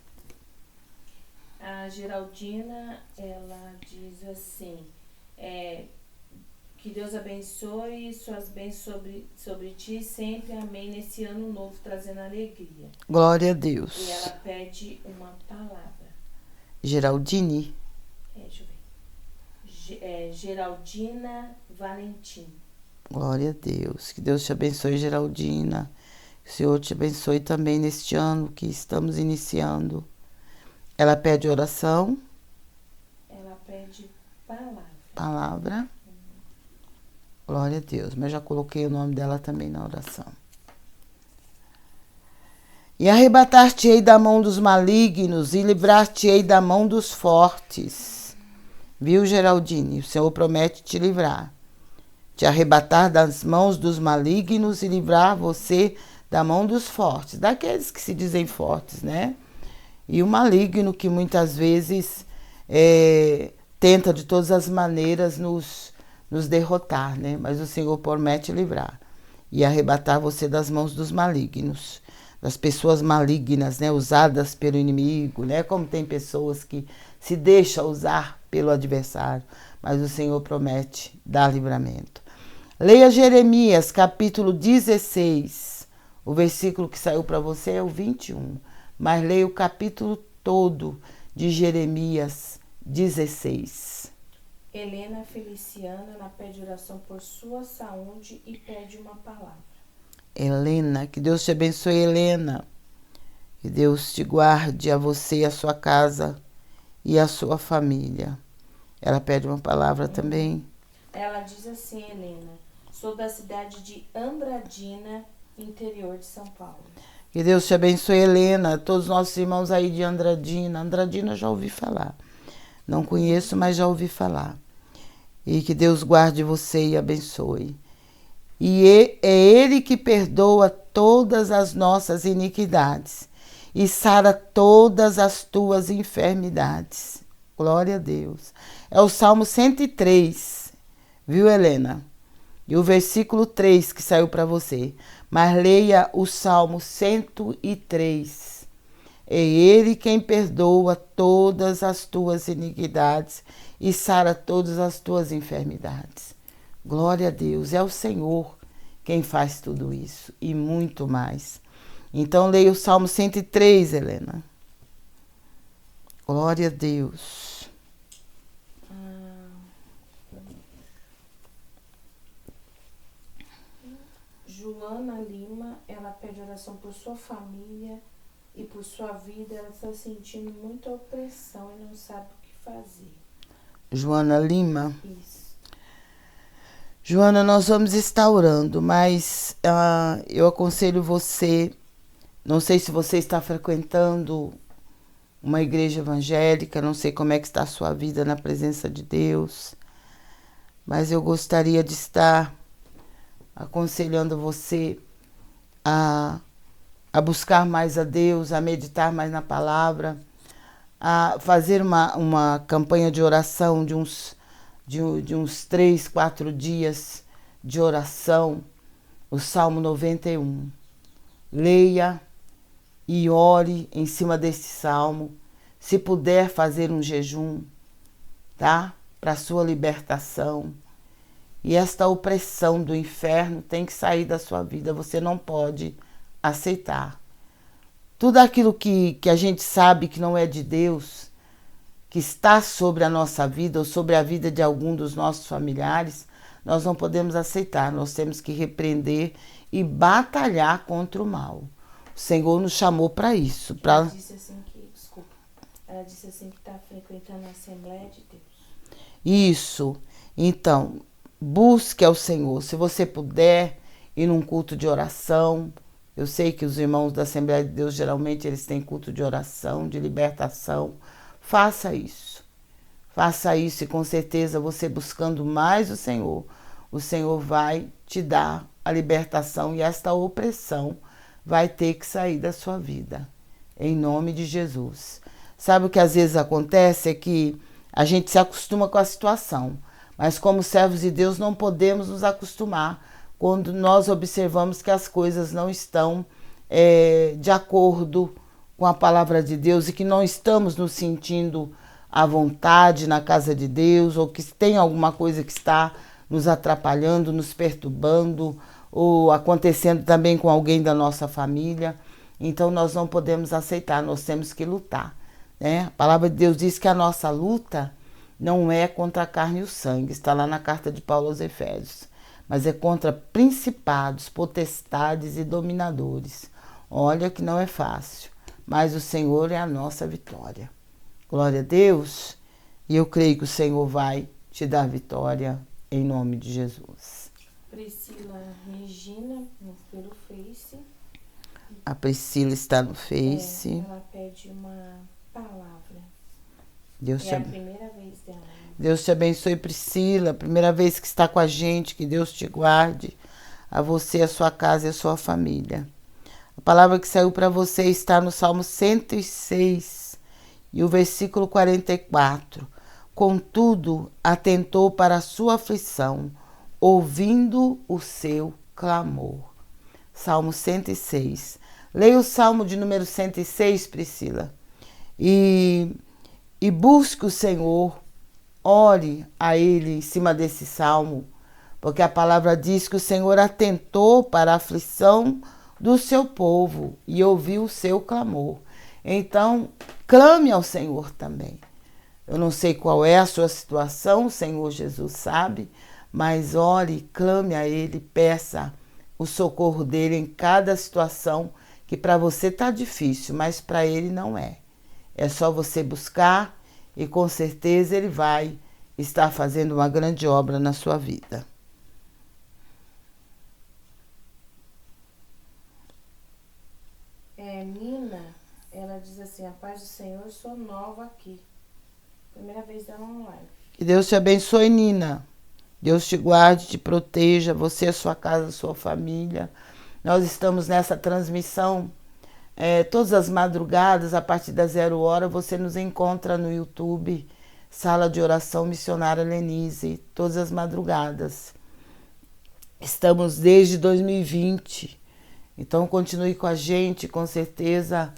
A Geraldina, ela diz assim, Que Deus abençoe suas bênçãos sobre ti sempre. Amém. Nesse ano novo, trazendo alegria. Glória a Deus. E ela pede uma palavra. Geraldine. Deixa eu ver. Geraldina Valentim. Glória a Deus. Que Deus te abençoe, Geraldina. Que o Senhor te abençoe também neste ano que estamos iniciando. Ela pede oração. Ela pede palavra. Palavra. Glória a Deus. Mas já coloquei o nome dela também na oração. E arrebatar-te-ei da mão dos malignos e livrar-te-ei da mão dos fortes. Viu, Geraldine? O Senhor promete te livrar. Te arrebatar das mãos dos malignos e livrar você da mão dos fortes. Daqueles que se dizem fortes, né? E o maligno que muitas vezes tenta de todas as maneiras nos derrotar, né? Mas o Senhor promete livrar e arrebatar você das mãos dos malignos, das pessoas malignas, né? Usadas pelo inimigo, né? Como tem pessoas que se deixam usar pelo adversário, mas o Senhor promete dar livramento. Leia Jeremias, capítulo 16. O versículo que saiu para você é o 21, mas leia o capítulo todo de Jeremias 16. Helena Feliciana, ela pede oração por sua saúde e pede uma palavra. Helena, que Deus te abençoe, Helena. Que Deus te guarde a você, a sua casa e a sua família. Ela pede uma palavra também. Ela diz assim, Helena, sou da cidade de Andradina, interior de São Paulo. Que Deus te abençoe, Helena. Todos os nossos irmãos aí de Andradina. Andradina já ouvi falar. Não conheço, mas já ouvi falar. E que Deus guarde você e abençoe. E é Ele que perdoa todas as nossas iniquidades e sara todas as tuas enfermidades. Glória a Deus. É o Salmo 103, viu, Helena? E o versículo 3 que saiu para você. Mas leia o Salmo 103. É Ele quem perdoa todas as tuas iniquidades e sara todas as tuas enfermidades. Glória a Deus. É o Senhor quem faz tudo isso e muito mais. Então, leia o Salmo 103, Helena. Glória a Deus. Joana Lima, ela pede oração por sua família e por sua vida. Ela está sentindo muita opressão e não sabe o que fazer. Joana Lima. Isso. Joana, nós vamos estar orando, mas eu aconselho você, não sei se você está frequentando uma igreja evangélica, não sei como é que está a sua vida na presença de Deus, mas eu gostaria de estar aconselhando você a buscar mais a Deus, a meditar mais na palavra, a fazer uma campanha de oração de uns 3, 4 dias de oração, o Salmo 91. Leia e ore em cima desse salmo. Se puder fazer um jejum, tá? Para a sua libertação. E esta opressão do inferno tem que sair da sua vida. Você não pode aceitar. Tudo aquilo que a gente sabe que não é de Deus, que está sobre a nossa vida ou sobre a vida de algum dos nossos familiares, nós não podemos aceitar. Nós temos que repreender e batalhar contra o mal. O Senhor nos chamou para isso. Ela disse assim que está frequentando a Assembleia de Deus. Isso. Então, busque ao Senhor. Se você puder ir num culto de oração, eu sei que os irmãos da Assembleia de Deus, geralmente, eles têm culto de oração, de libertação. Faça isso. Faça isso e com certeza você buscando mais o Senhor vai te dar a libertação e esta opressão vai ter que sair da sua vida. Em nome de Jesus. Sabe o que às vezes acontece? É que a gente se acostuma com a situação. Mas como servos de Deus não podemos nos acostumar quando nós observamos que as coisas não estão de acordo com a palavra de Deus e que não estamos nos sentindo à vontade na casa de Deus ou que tem alguma coisa que está nos atrapalhando, nos perturbando, ou acontecendo também com alguém da nossa família. Então nós não podemos aceitar, nós temos que lutar, né? A palavra de Deus diz que a nossa luta não é contra a carne e o sangue, está lá na carta de Paulo aos Efésios, mas é contra principados, potestades e dominadores. Olha que não é fácil, mas o Senhor é a nossa vitória. Glória a Deus, e eu creio que o Senhor vai te dar vitória em nome de Jesus. Priscila Regina, pelo Face. A Priscila está no Face. Ela pede uma palavra. Deus é a primeira vez dela. Deus te abençoe, Priscila. Primeira vez que está com a gente. Que Deus te guarde. A você, a sua casa e a sua família. A palavra que saiu para você está no Salmo 106 e o versículo 44. Contudo, atentou para a sua aflição, ouvindo o seu clamor. Salmo 106. Leia o Salmo de número 106, Priscila. E busque o Senhor, ore a Ele em cima desse Salmo, porque a palavra diz que o Senhor atentou para a aflição do seu povo e ouviu o seu clamor. Então, clame ao Senhor também. Eu não sei qual é a sua situação, o Senhor Jesus sabe, mas ore, clame a Ele, peça o socorro dEle em cada situação que para você está difícil, mas para Ele não é. É só você buscar e com certeza Ele vai estar fazendo uma grande obra na sua vida. Nina, ela diz assim, a paz do Senhor, sou nova aqui. Primeira vez dela online. Que Deus te abençoe, Nina. Deus te guarde, te proteja, você, a sua casa, a sua família. Nós estamos nessa transmissão todas as madrugadas, a partir das 0h, você nos encontra no YouTube, Sala de Oração Missionária Lenise, todas as madrugadas. Estamos desde 2020, então continue com a gente, com certeza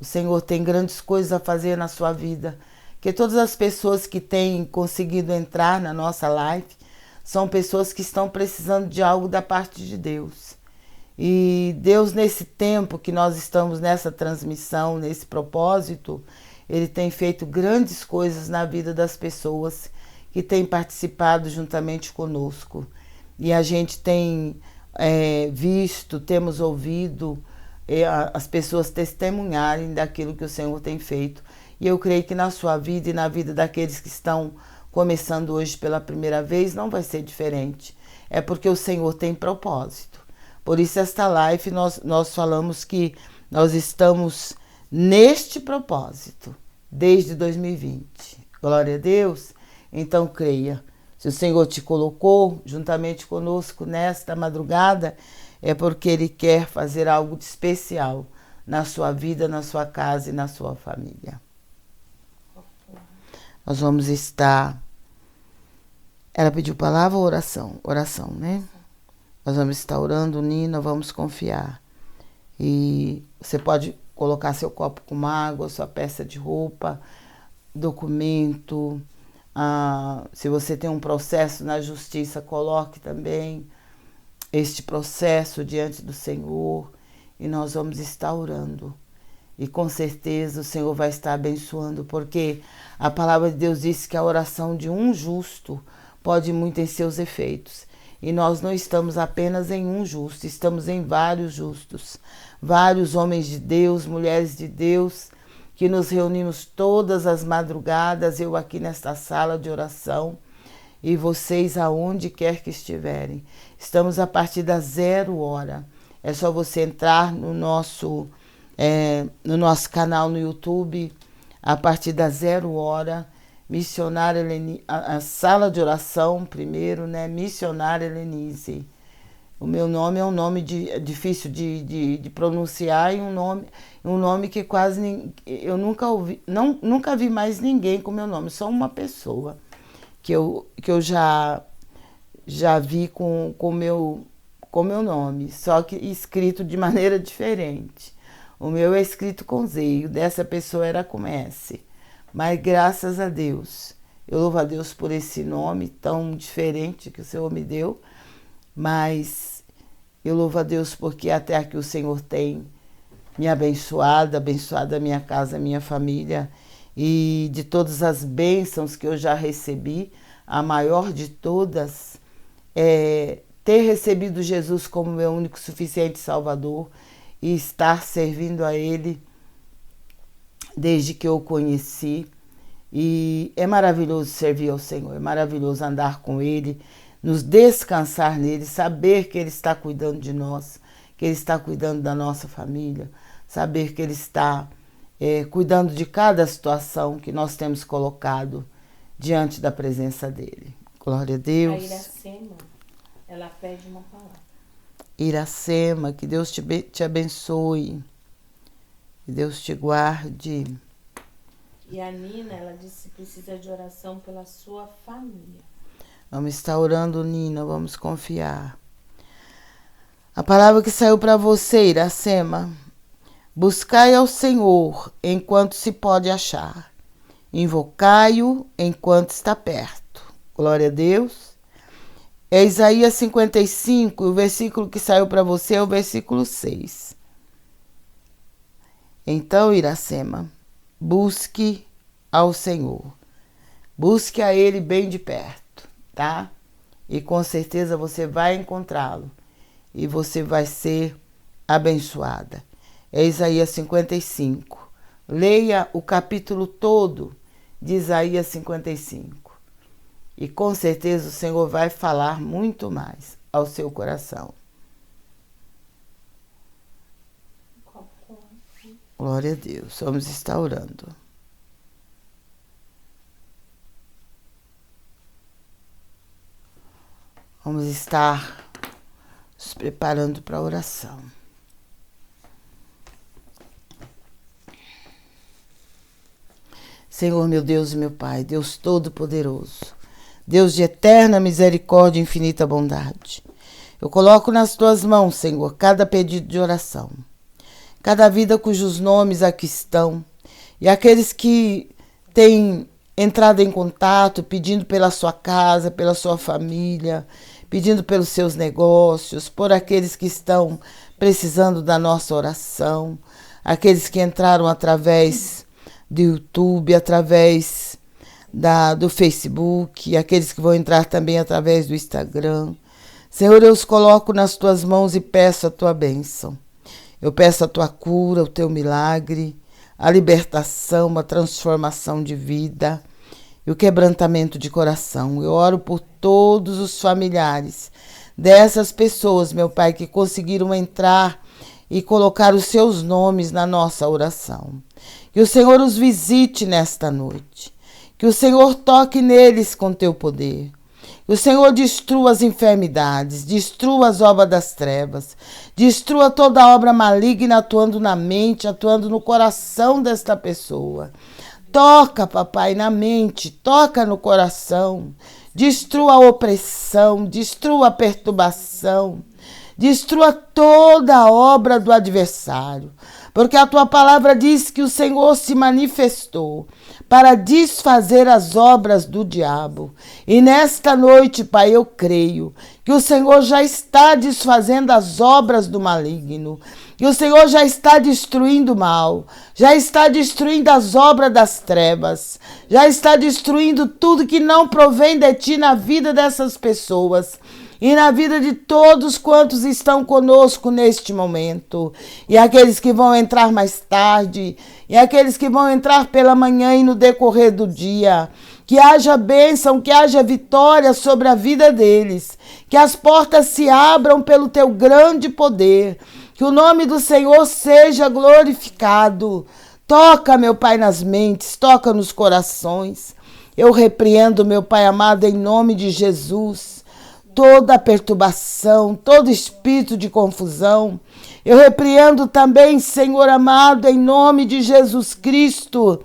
o Senhor tem grandes coisas a fazer na sua vida. Que todas as pessoas que têm conseguido entrar na nossa live são pessoas que estão precisando de algo da parte de Deus. E Deus, nesse tempo que nós estamos nessa transmissão, nesse propósito, Ele tem feito grandes coisas na vida das pessoas que têm participado juntamente conosco. E a gente tem visto, temos ouvido as pessoas testemunharem daquilo que o Senhor tem feito. E eu creio que na sua vida e na vida daqueles que estão começando hoje pela primeira vez, não vai ser diferente. É porque o Senhor tem propósito. Por isso, esta live, nós falamos que nós estamos neste propósito desde 2020. Glória a Deus. Então, creia. Se o Senhor te colocou juntamente conosco nesta madrugada, é porque Ele quer fazer algo de especial na sua vida, na sua casa e na sua família. Nós vamos estar... Ela pediu palavra ou oração? Oração, né? Nós vamos estar orando, Nina, vamos confiar. E você pode colocar seu copo com água, sua peça de roupa, documento. Se você tem um processo na justiça, coloque também este processo diante do Senhor. E nós vamos estar orando. E com certeza o Senhor vai estar abençoando, porque a palavra de Deus diz que a oração de um justo pode muito em seus efeitos. E nós não estamos apenas em um justo, estamos em vários justos. Vários homens de Deus, mulheres de Deus, que nos reunimos todas as madrugadas, eu aqui nesta sala de oração, e vocês aonde quer que estiverem. Estamos a partir das 0h. É só você entrar no nosso canal no YouTube, a partir das 0h, Missionária Lenise, a sala de oração primeiro, né? Missionária Lenise. O meu nome é um nome difícil de pronunciar e um nome que quase eu nunca vi mais ninguém com meu nome, só uma pessoa que eu já vi com meu nome, só que escrito de maneira diferente. O meu é escrito com Z, e o dessa pessoa era com S. Mas graças a Deus, Eu louvo a Deus por esse nome tão diferente que o Senhor me deu, mas eu louvo a Deus porque até aqui o Senhor tem me abençoado a minha casa, a minha família, e de todas as bênçãos que eu já recebi, a maior de todas é ter recebido Jesus como meu único e suficiente Salvador e estar servindo a Ele desde que eu o conheci. E é maravilhoso servir ao Senhor, é maravilhoso andar com Ele, nos descansar nele, saber que Ele está cuidando de nós, que Ele está cuidando da nossa família, saber que Ele está cuidando de cada situação que nós temos colocado diante da presença dEle. Glória a Deus. A Iracema, ela pede uma palavra. Iracema, que Deus te abençoe, que Deus te guarde. E a Nina, ela disse que precisa de oração pela sua família. Vamos estar orando, Nina, vamos confiar. A palavra que saiu para você, Iracema: buscai ao Senhor enquanto se pode achar, invocai-o enquanto está perto. Glória a Deus. É Isaías 55, o versículo que saiu para você é o versículo 6. Então, Iracema, busque ao Senhor. Busque a Ele bem de perto, tá? E com certeza você vai encontrá-lo e você vai ser abençoada. É Isaías 55. Leia o capítulo todo de Isaías 55. E com certeza o Senhor vai falar muito mais ao seu coração. Glória a Deus. Vamos estar orando. Vamos estar nos preparando para a oração. Senhor, meu Deus e meu Pai, Deus Todo-Poderoso, Deus de eterna misericórdia e infinita bondade, eu coloco nas tuas mãos, Senhor, cada pedido de oração, cada vida cujos nomes aqui estão, e aqueles que têm entrado em contato, pedindo pela sua casa, pela sua família, pedindo pelos seus negócios, por aqueles que estão precisando da nossa oração, aqueles que entraram através do YouTube, através do Facebook, aqueles que vão entrar também através do Instagram. Senhor, eu os coloco nas tuas mãos e peço a tua bênção. Eu peço a tua cura, o teu milagre, a libertação, a transformação de vida e o quebrantamento de coração. Eu oro por todos os familiares dessas pessoas, meu Pai, que conseguiram entrar e colocar os seus nomes na nossa oração. Que o Senhor os visite nesta noite. Que o Senhor toque neles com teu poder. Que o Senhor destrua as enfermidades, destrua as obras das trevas, destrua toda obra maligna atuando na mente, atuando no coração desta pessoa. Toca, papai, na mente, toca no coração, destrua a opressão, destrua a perturbação, destrua toda a obra do adversário, porque a tua palavra diz que o Senhor se manifestou para desfazer as obras do diabo. E nesta noite, Pai, eu creio que o Senhor já está desfazendo as obras do maligno, que o Senhor já está destruindo o mal, já está destruindo as obras das trevas, já está destruindo tudo que não provém de ti na vida dessas pessoas e na vida de todos quantos estão conosco neste momento, e aqueles que vão entrar mais tarde, e aqueles que vão entrar pela manhã e no decorrer do dia. Que haja bênção, que haja vitória sobre a vida deles, que as portas se abram pelo teu grande poder, que o nome do Senhor seja glorificado. Toca, meu Pai, nas mentes, toca nos corações. Eu repreendo, meu Pai amado, em nome de Jesus, toda perturbação, todo espírito de confusão. Eu repreendo também, Senhor amado, em nome de Jesus Cristo,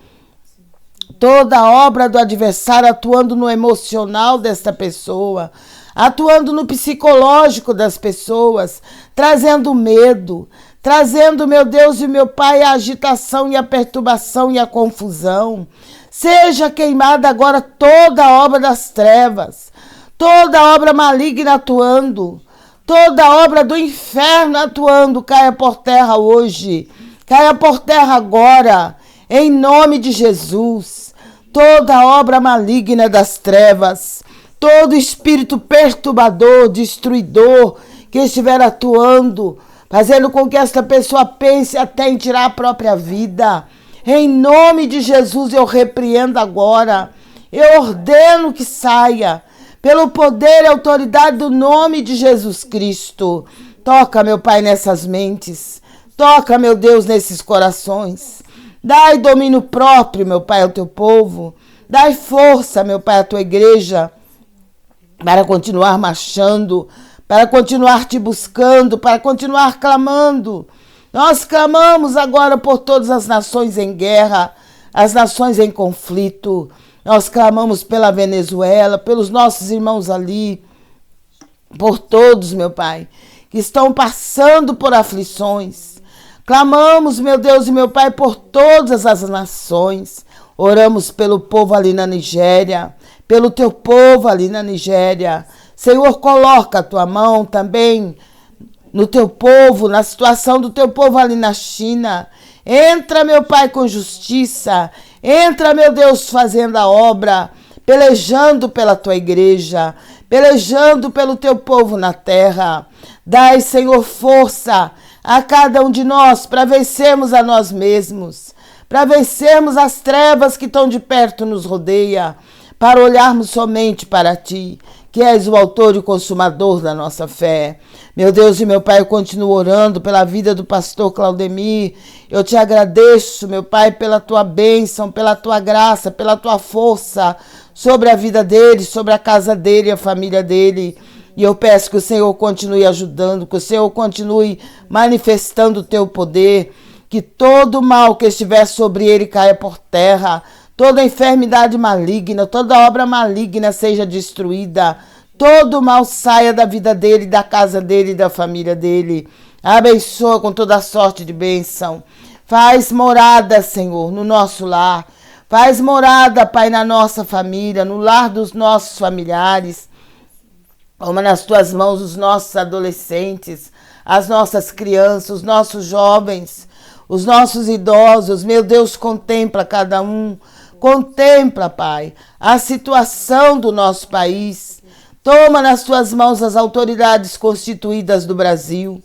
toda obra do adversário atuando no emocional desta pessoa, atuando no psicológico das pessoas, trazendo medo, trazendo, meu Deus e meu Pai, a agitação e a perturbação e a confusão. Seja queimada agora toda a obra das trevas, toda a obra maligna atuando, toda a obra do inferno atuando, caia por terra hoje, caia por terra agora, em nome de Jesus. Toda a obra maligna das trevas, todo espírito perturbador, destruidor, que estiver atuando, fazendo com que esta pessoa pense até em tirar a própria vida, em nome de Jesus eu repreendo agora, eu ordeno que saia, pelo poder e autoridade do nome de Jesus Cristo. Toca, meu Pai, nessas mentes, toca, meu Deus, nesses corações, dai domínio próprio, meu Pai, ao teu povo, dai força, meu Pai, à tua igreja, para continuar marchando, para continuar te buscando, para continuar clamando. Nós clamamos agora por todas as nações em guerra, as nações em conflito. Nós clamamos pela Venezuela, pelos nossos irmãos ali, por todos, meu Pai, que estão passando por aflições. Clamamos, meu Deus e meu Pai, por todas as nações. Oramos pelo povo ali na Nigéria, pelo teu povo ali na Nigéria. Senhor, coloca a tua mão também no teu povo, na situação do teu povo ali na China. Entra, meu Pai, com justiça. Entra, meu Deus, fazendo a obra, pelejando pela tua igreja, pelejando pelo teu povo na terra. Dai, Senhor, força a cada um de nós para vencermos a nós mesmos, para vencermos as trevas que tão de perto nos rodeia, para olharmos somente para ti, que és o autor e consumador da nossa fé. Meu Deus e meu Pai, eu continuo orando pela vida do pastor Claudemir. Eu te agradeço, meu Pai, pela tua bênção, pela tua graça, pela tua força sobre a vida dele, sobre a casa dele, a família dele. E eu peço que o Senhor continue ajudando, que o Senhor continue manifestando o teu poder, que todo mal que estiver sobre ele caia por terra, toda enfermidade maligna, toda obra maligna seja destruída, todo mal saia da vida dele, da casa dele e da família dele. Abençoa com toda sorte de bênção. Faz morada, Senhor, no nosso lar. Faz morada, Pai, na nossa família, no lar dos nossos familiares. Toma nas tuas mãos os nossos adolescentes, as nossas crianças, os nossos jovens, os nossos idosos. Meu Deus, contempla cada um. Contempla, Pai, a situação do nosso país. Toma nas tuas mãos as autoridades constituídas do Brasil,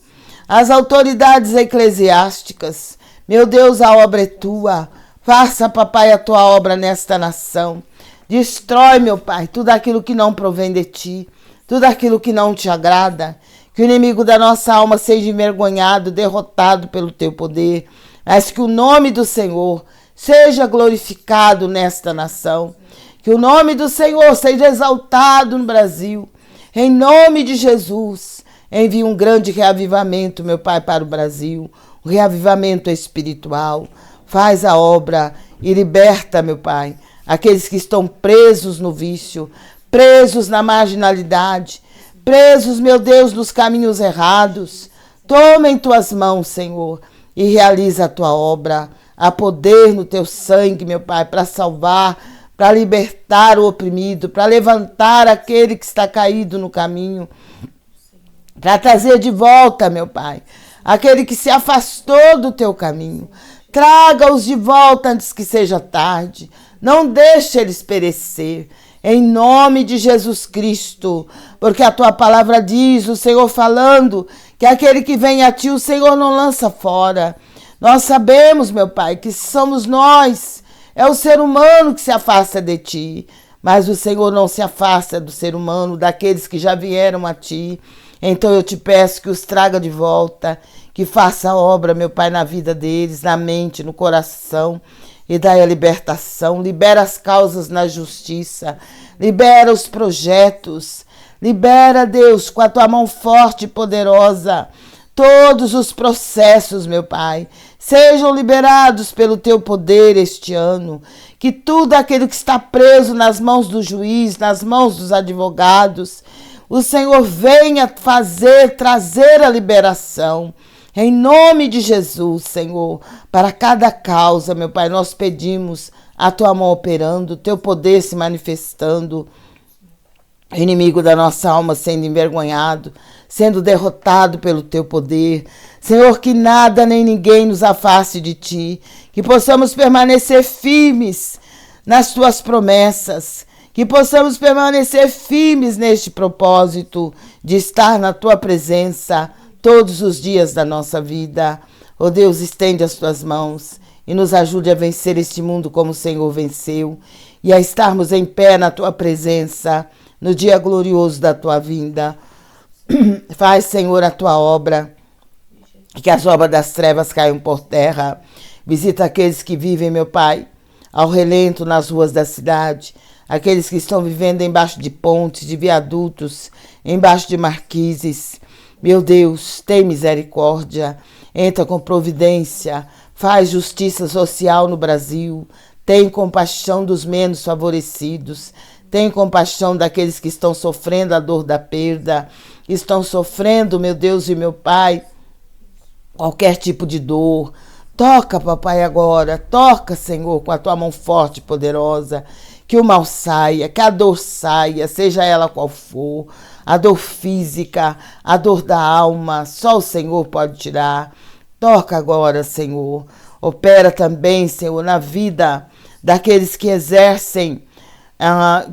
as autoridades eclesiásticas. Meu Deus, a obra é tua. Faça, papai, a tua obra nesta nação. Destrói, meu Pai, tudo aquilo que não provém de ti, tudo aquilo que não te agrada. Que o inimigo da nossa alma seja envergonhado, derrotado pelo teu poder. Mas que o nome do Senhor seja glorificado nesta nação. Que o nome do Senhor seja exaltado no Brasil. Em nome de Jesus, envie um grande reavivamento, meu Pai, para o Brasil. Um reavivamento espiritual. Faz a obra e liberta, meu Pai, aqueles que estão presos no vício, presos na marginalidade, presos, meu Deus, nos caminhos errados. Toma em tuas mãos, Senhor, e realiza a tua obra. Há poder no teu sangue, meu Pai, para salvar, para libertar o oprimido, para levantar aquele que está caído no caminho, para trazer de volta, meu Pai, aquele que se afastou do teu caminho. Traga-os de volta antes que seja tarde. Não deixe eles perecer. Em nome de Jesus Cristo. Porque a tua palavra diz, o Senhor falando, que aquele que vem a ti, o Senhor não lança fora. Nós sabemos, meu Pai, que somos nós. É o ser humano que se afasta de ti. Mas o Senhor não se afasta do ser humano, daqueles que já vieram a ti. Então eu te peço que os traga de volta, que faça a obra, meu Pai, na vida deles, na mente, no coração, e dai a libertação. Libera as causas na justiça, libera os projetos, libera, Deus, com a tua mão forte e poderosa, todos os processos, meu Pai, sejam liberados pelo teu poder este ano. Que tudo aquilo que está preso nas mãos do juiz, nas mãos dos advogados, o Senhor venha trazer a liberação. Em nome de Jesus, Senhor, para cada causa, meu Pai, nós pedimos a tua mão operando, o teu poder se manifestando, o inimigo da nossa alma sendo envergonhado, sendo derrotado pelo teu poder. Senhor, que nada nem ninguém nos afaste de ti, que possamos permanecer firmes nas tuas promessas, que possamos permanecer firmes neste propósito de estar na tua presença todos os dias da nossa vida. Oh Deus, estende as tuas mãos e nos ajude a vencer este mundo como o Senhor venceu e a estarmos em pé na tua presença no dia glorioso da tua vinda. Faz, Senhor, a tua obra, que as obras das trevas caiam por terra. Visita aqueles que vivem, meu Pai, ao relento nas ruas da cidade, aqueles que estão vivendo embaixo de pontes, de viadutos, embaixo de marquises. Meu Deus, tem misericórdia, entra com providência, faz justiça social no Brasil, tem compaixão dos menos favorecidos, tem compaixão daqueles que estão sofrendo a dor da perda, estão sofrendo, meu Deus e meu Pai, qualquer tipo de dor. Toca, papai, agora, toca, Senhor, com a tua mão forte e poderosa, que o mal saia, que a dor saia, seja ela qual for, a dor física, a dor da alma, só o Senhor pode tirar. Toca agora, Senhor. Opera também, Senhor, na vida daqueles que exercem,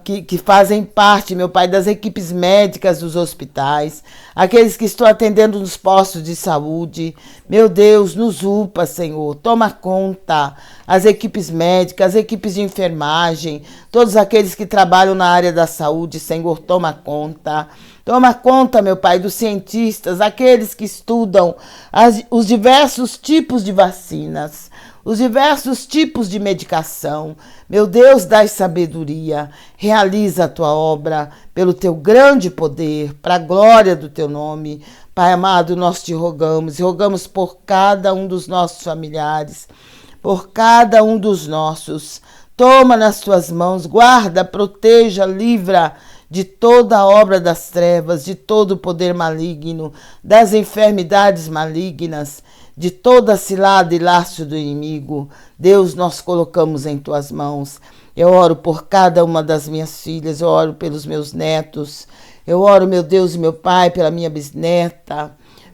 que fazem parte, meu Pai, das equipes médicas dos hospitais, aqueles que estão atendendo nos postos de saúde. Meu Deus, nos upa, Senhor, toma conta, as equipes médicas, as equipes de enfermagem, todos aqueles que trabalham na área da saúde, Senhor, toma conta. Toma conta, meu Pai, dos cientistas, aqueles que estudam os diversos tipos de vacinas, os diversos tipos de medicação. Meu Deus, dai sabedoria, realiza a tua obra pelo teu grande poder, para a glória do teu nome. Pai amado, nós te rogamos, e rogamos por cada um dos nossos familiares, por cada um dos nossos. Toma nas tuas mãos, guarda, proteja, livra de toda a obra das trevas, de todo o poder maligno, das enfermidades malignas, de toda a cilada e laço do inimigo. Deus, nós colocamos em tuas mãos. Eu oro por cada uma das minhas filhas, eu oro pelos meus netos, eu oro, meu Deus e meu Pai, pela minha bisneta,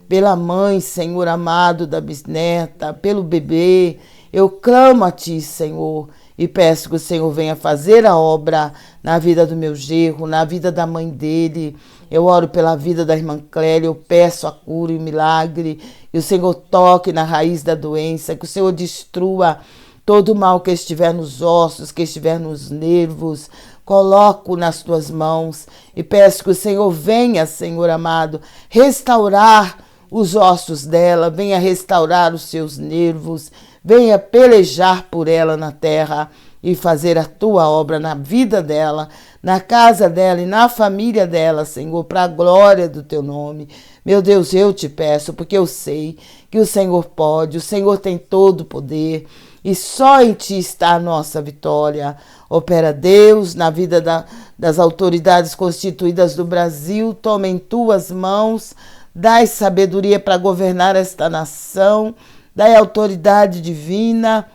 pela mãe, Senhor amado, da bisneta, pelo bebê. Eu clamo a ti, Senhor, e peço que o Senhor venha fazer a obra na vida do meu genro, na vida da mãe dele. Eu oro pela vida da irmã Clélia, eu peço a cura e o milagre, que o Senhor toque na raiz da doença, que o Senhor destrua todo o mal que estiver nos ossos, que estiver nos nervos. Coloco nas tuas mãos e peço que o Senhor venha, Senhor amado, restaurar os ossos dela, venha restaurar os seus nervos, venha pelejar por ela na terra e fazer a tua obra na vida dela, na casa dela e na família dela, Senhor, para a glória do teu nome. Meu Deus, eu te peço, porque eu sei que o Senhor pode, o Senhor tem todo o poder e só em ti está a nossa vitória. Opera, Deus, na vida das autoridades constituídas do Brasil, toma em tuas mãos, dai sabedoria para governar esta nação, dai autoridade divina,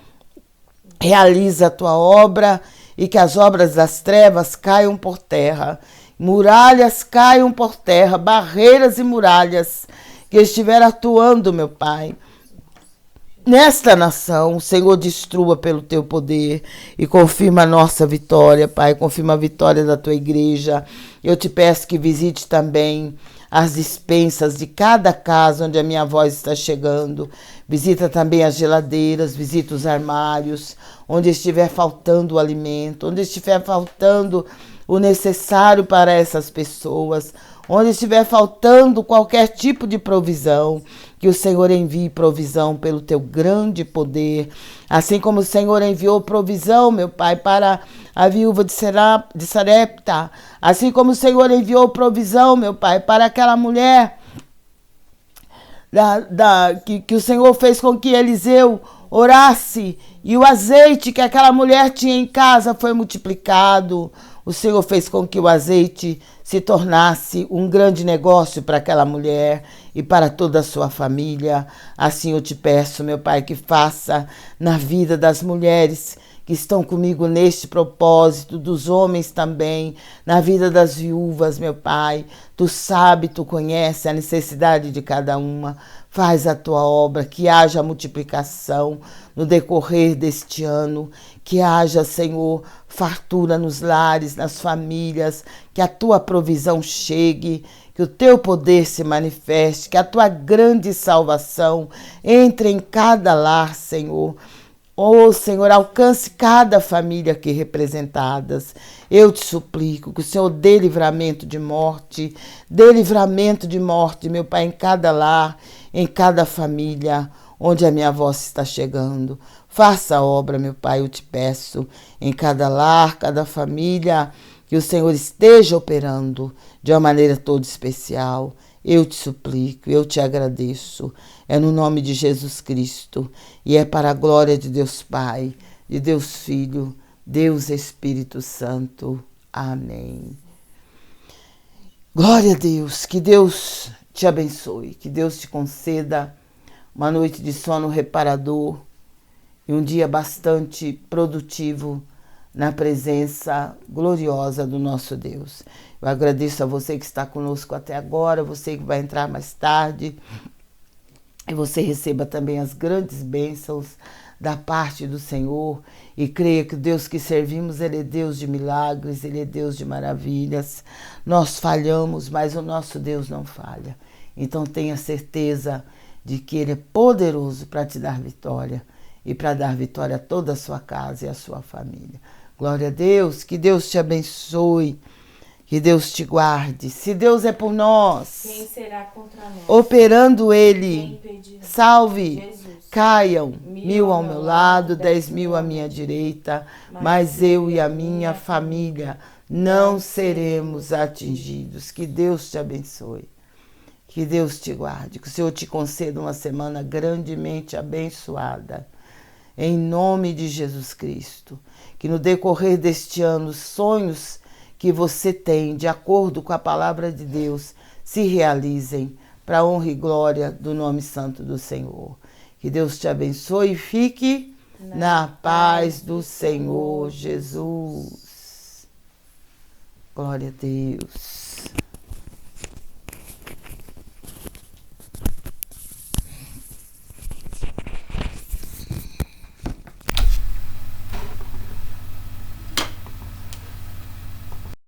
realiza a tua obra e que as obras das trevas caiam por terra, muralhas caiam por terra, barreiras e muralhas que estiver atuando, meu Pai, nesta nação. O Senhor destrua pelo teu poder e confirma a nossa vitória, Pai, confirma a vitória da tua igreja. Eu te peço que visite também as despensas de cada casa onde a minha voz está chegando. Visita também as geladeiras, visita os armários, onde estiver faltando o alimento, onde estiver faltando o necessário para essas pessoas, onde estiver faltando qualquer tipo de provisão, que o Senhor envie provisão pelo teu grande poder, assim como o Senhor enviou provisão, meu Pai, para a viúva de Sarepta, assim como o Senhor enviou provisão, meu Pai, para aquela mulher que o Senhor fez com que Eliseu orasse e o azeite que aquela mulher tinha em casa foi multiplicado. O Senhor fez com que o azeite se tornasse um grande negócio para aquela mulher e para toda a sua família. Assim eu te peço, meu Pai, que faça na vida das mulheres que estão comigo neste propósito, dos homens também, na vida das viúvas, meu Pai. Tu sabe, tu conhece a necessidade de cada uma. Faz a tua obra, que haja multiplicação no decorrer deste ano, que haja, Senhor, fartura nos lares, nas famílias, que a tua provisão chegue, que o teu poder se manifeste, que a tua grande salvação entre em cada lar, Senhor. Oh, Senhor, alcance cada família aqui representadas. Eu te suplico que o Senhor dê livramento de morte, meu Pai, em cada lar, em cada família, onde a minha voz está chegando. Faça a obra, meu Pai, eu te peço, em cada lar, cada família, que o Senhor esteja operando de uma maneira toda especial. Eu te suplico, eu te agradeço. É no nome de Jesus Cristo e é para a glória de Deus Pai, de Deus Filho, Deus Espírito Santo. Amém. Glória a Deus, que Deus te abençoe, que Deus te conceda uma noite de sono reparador e um dia bastante produtivo na presença gloriosa do nosso Deus. Eu agradeço a você que está conosco até agora, você que vai entrar mais tarde, e você receba também as grandes bênçãos da parte do Senhor e creia que o Deus que servimos, Ele é Deus de milagres, Ele é Deus de maravilhas. Nós falhamos, mas o nosso Deus não falha. Então tenha certeza de que Ele é poderoso para te dar vitória e para dar vitória a toda a sua casa e a sua família. Glória a Deus, que Deus te abençoe, que Deus te guarde. Se Deus é por nós, quem será contra nós? Operando Ele, Quem impedirá? salve, Jesus. Caiam 1000 ao meu lado, 10.000 à minha direita, mas eu e a minha família não seremos atingidos. Que Deus te abençoe, que Deus te guarde, que o Senhor te conceda uma semana grandemente abençoada. Em nome de Jesus Cristo, que no decorrer deste ano, os sonhos que você tem, de acordo com a palavra de Deus, se realizem para a honra e glória do nome santo do Senhor. Que Deus te abençoe e fique na paz do Senhor Jesus. Glória a Deus.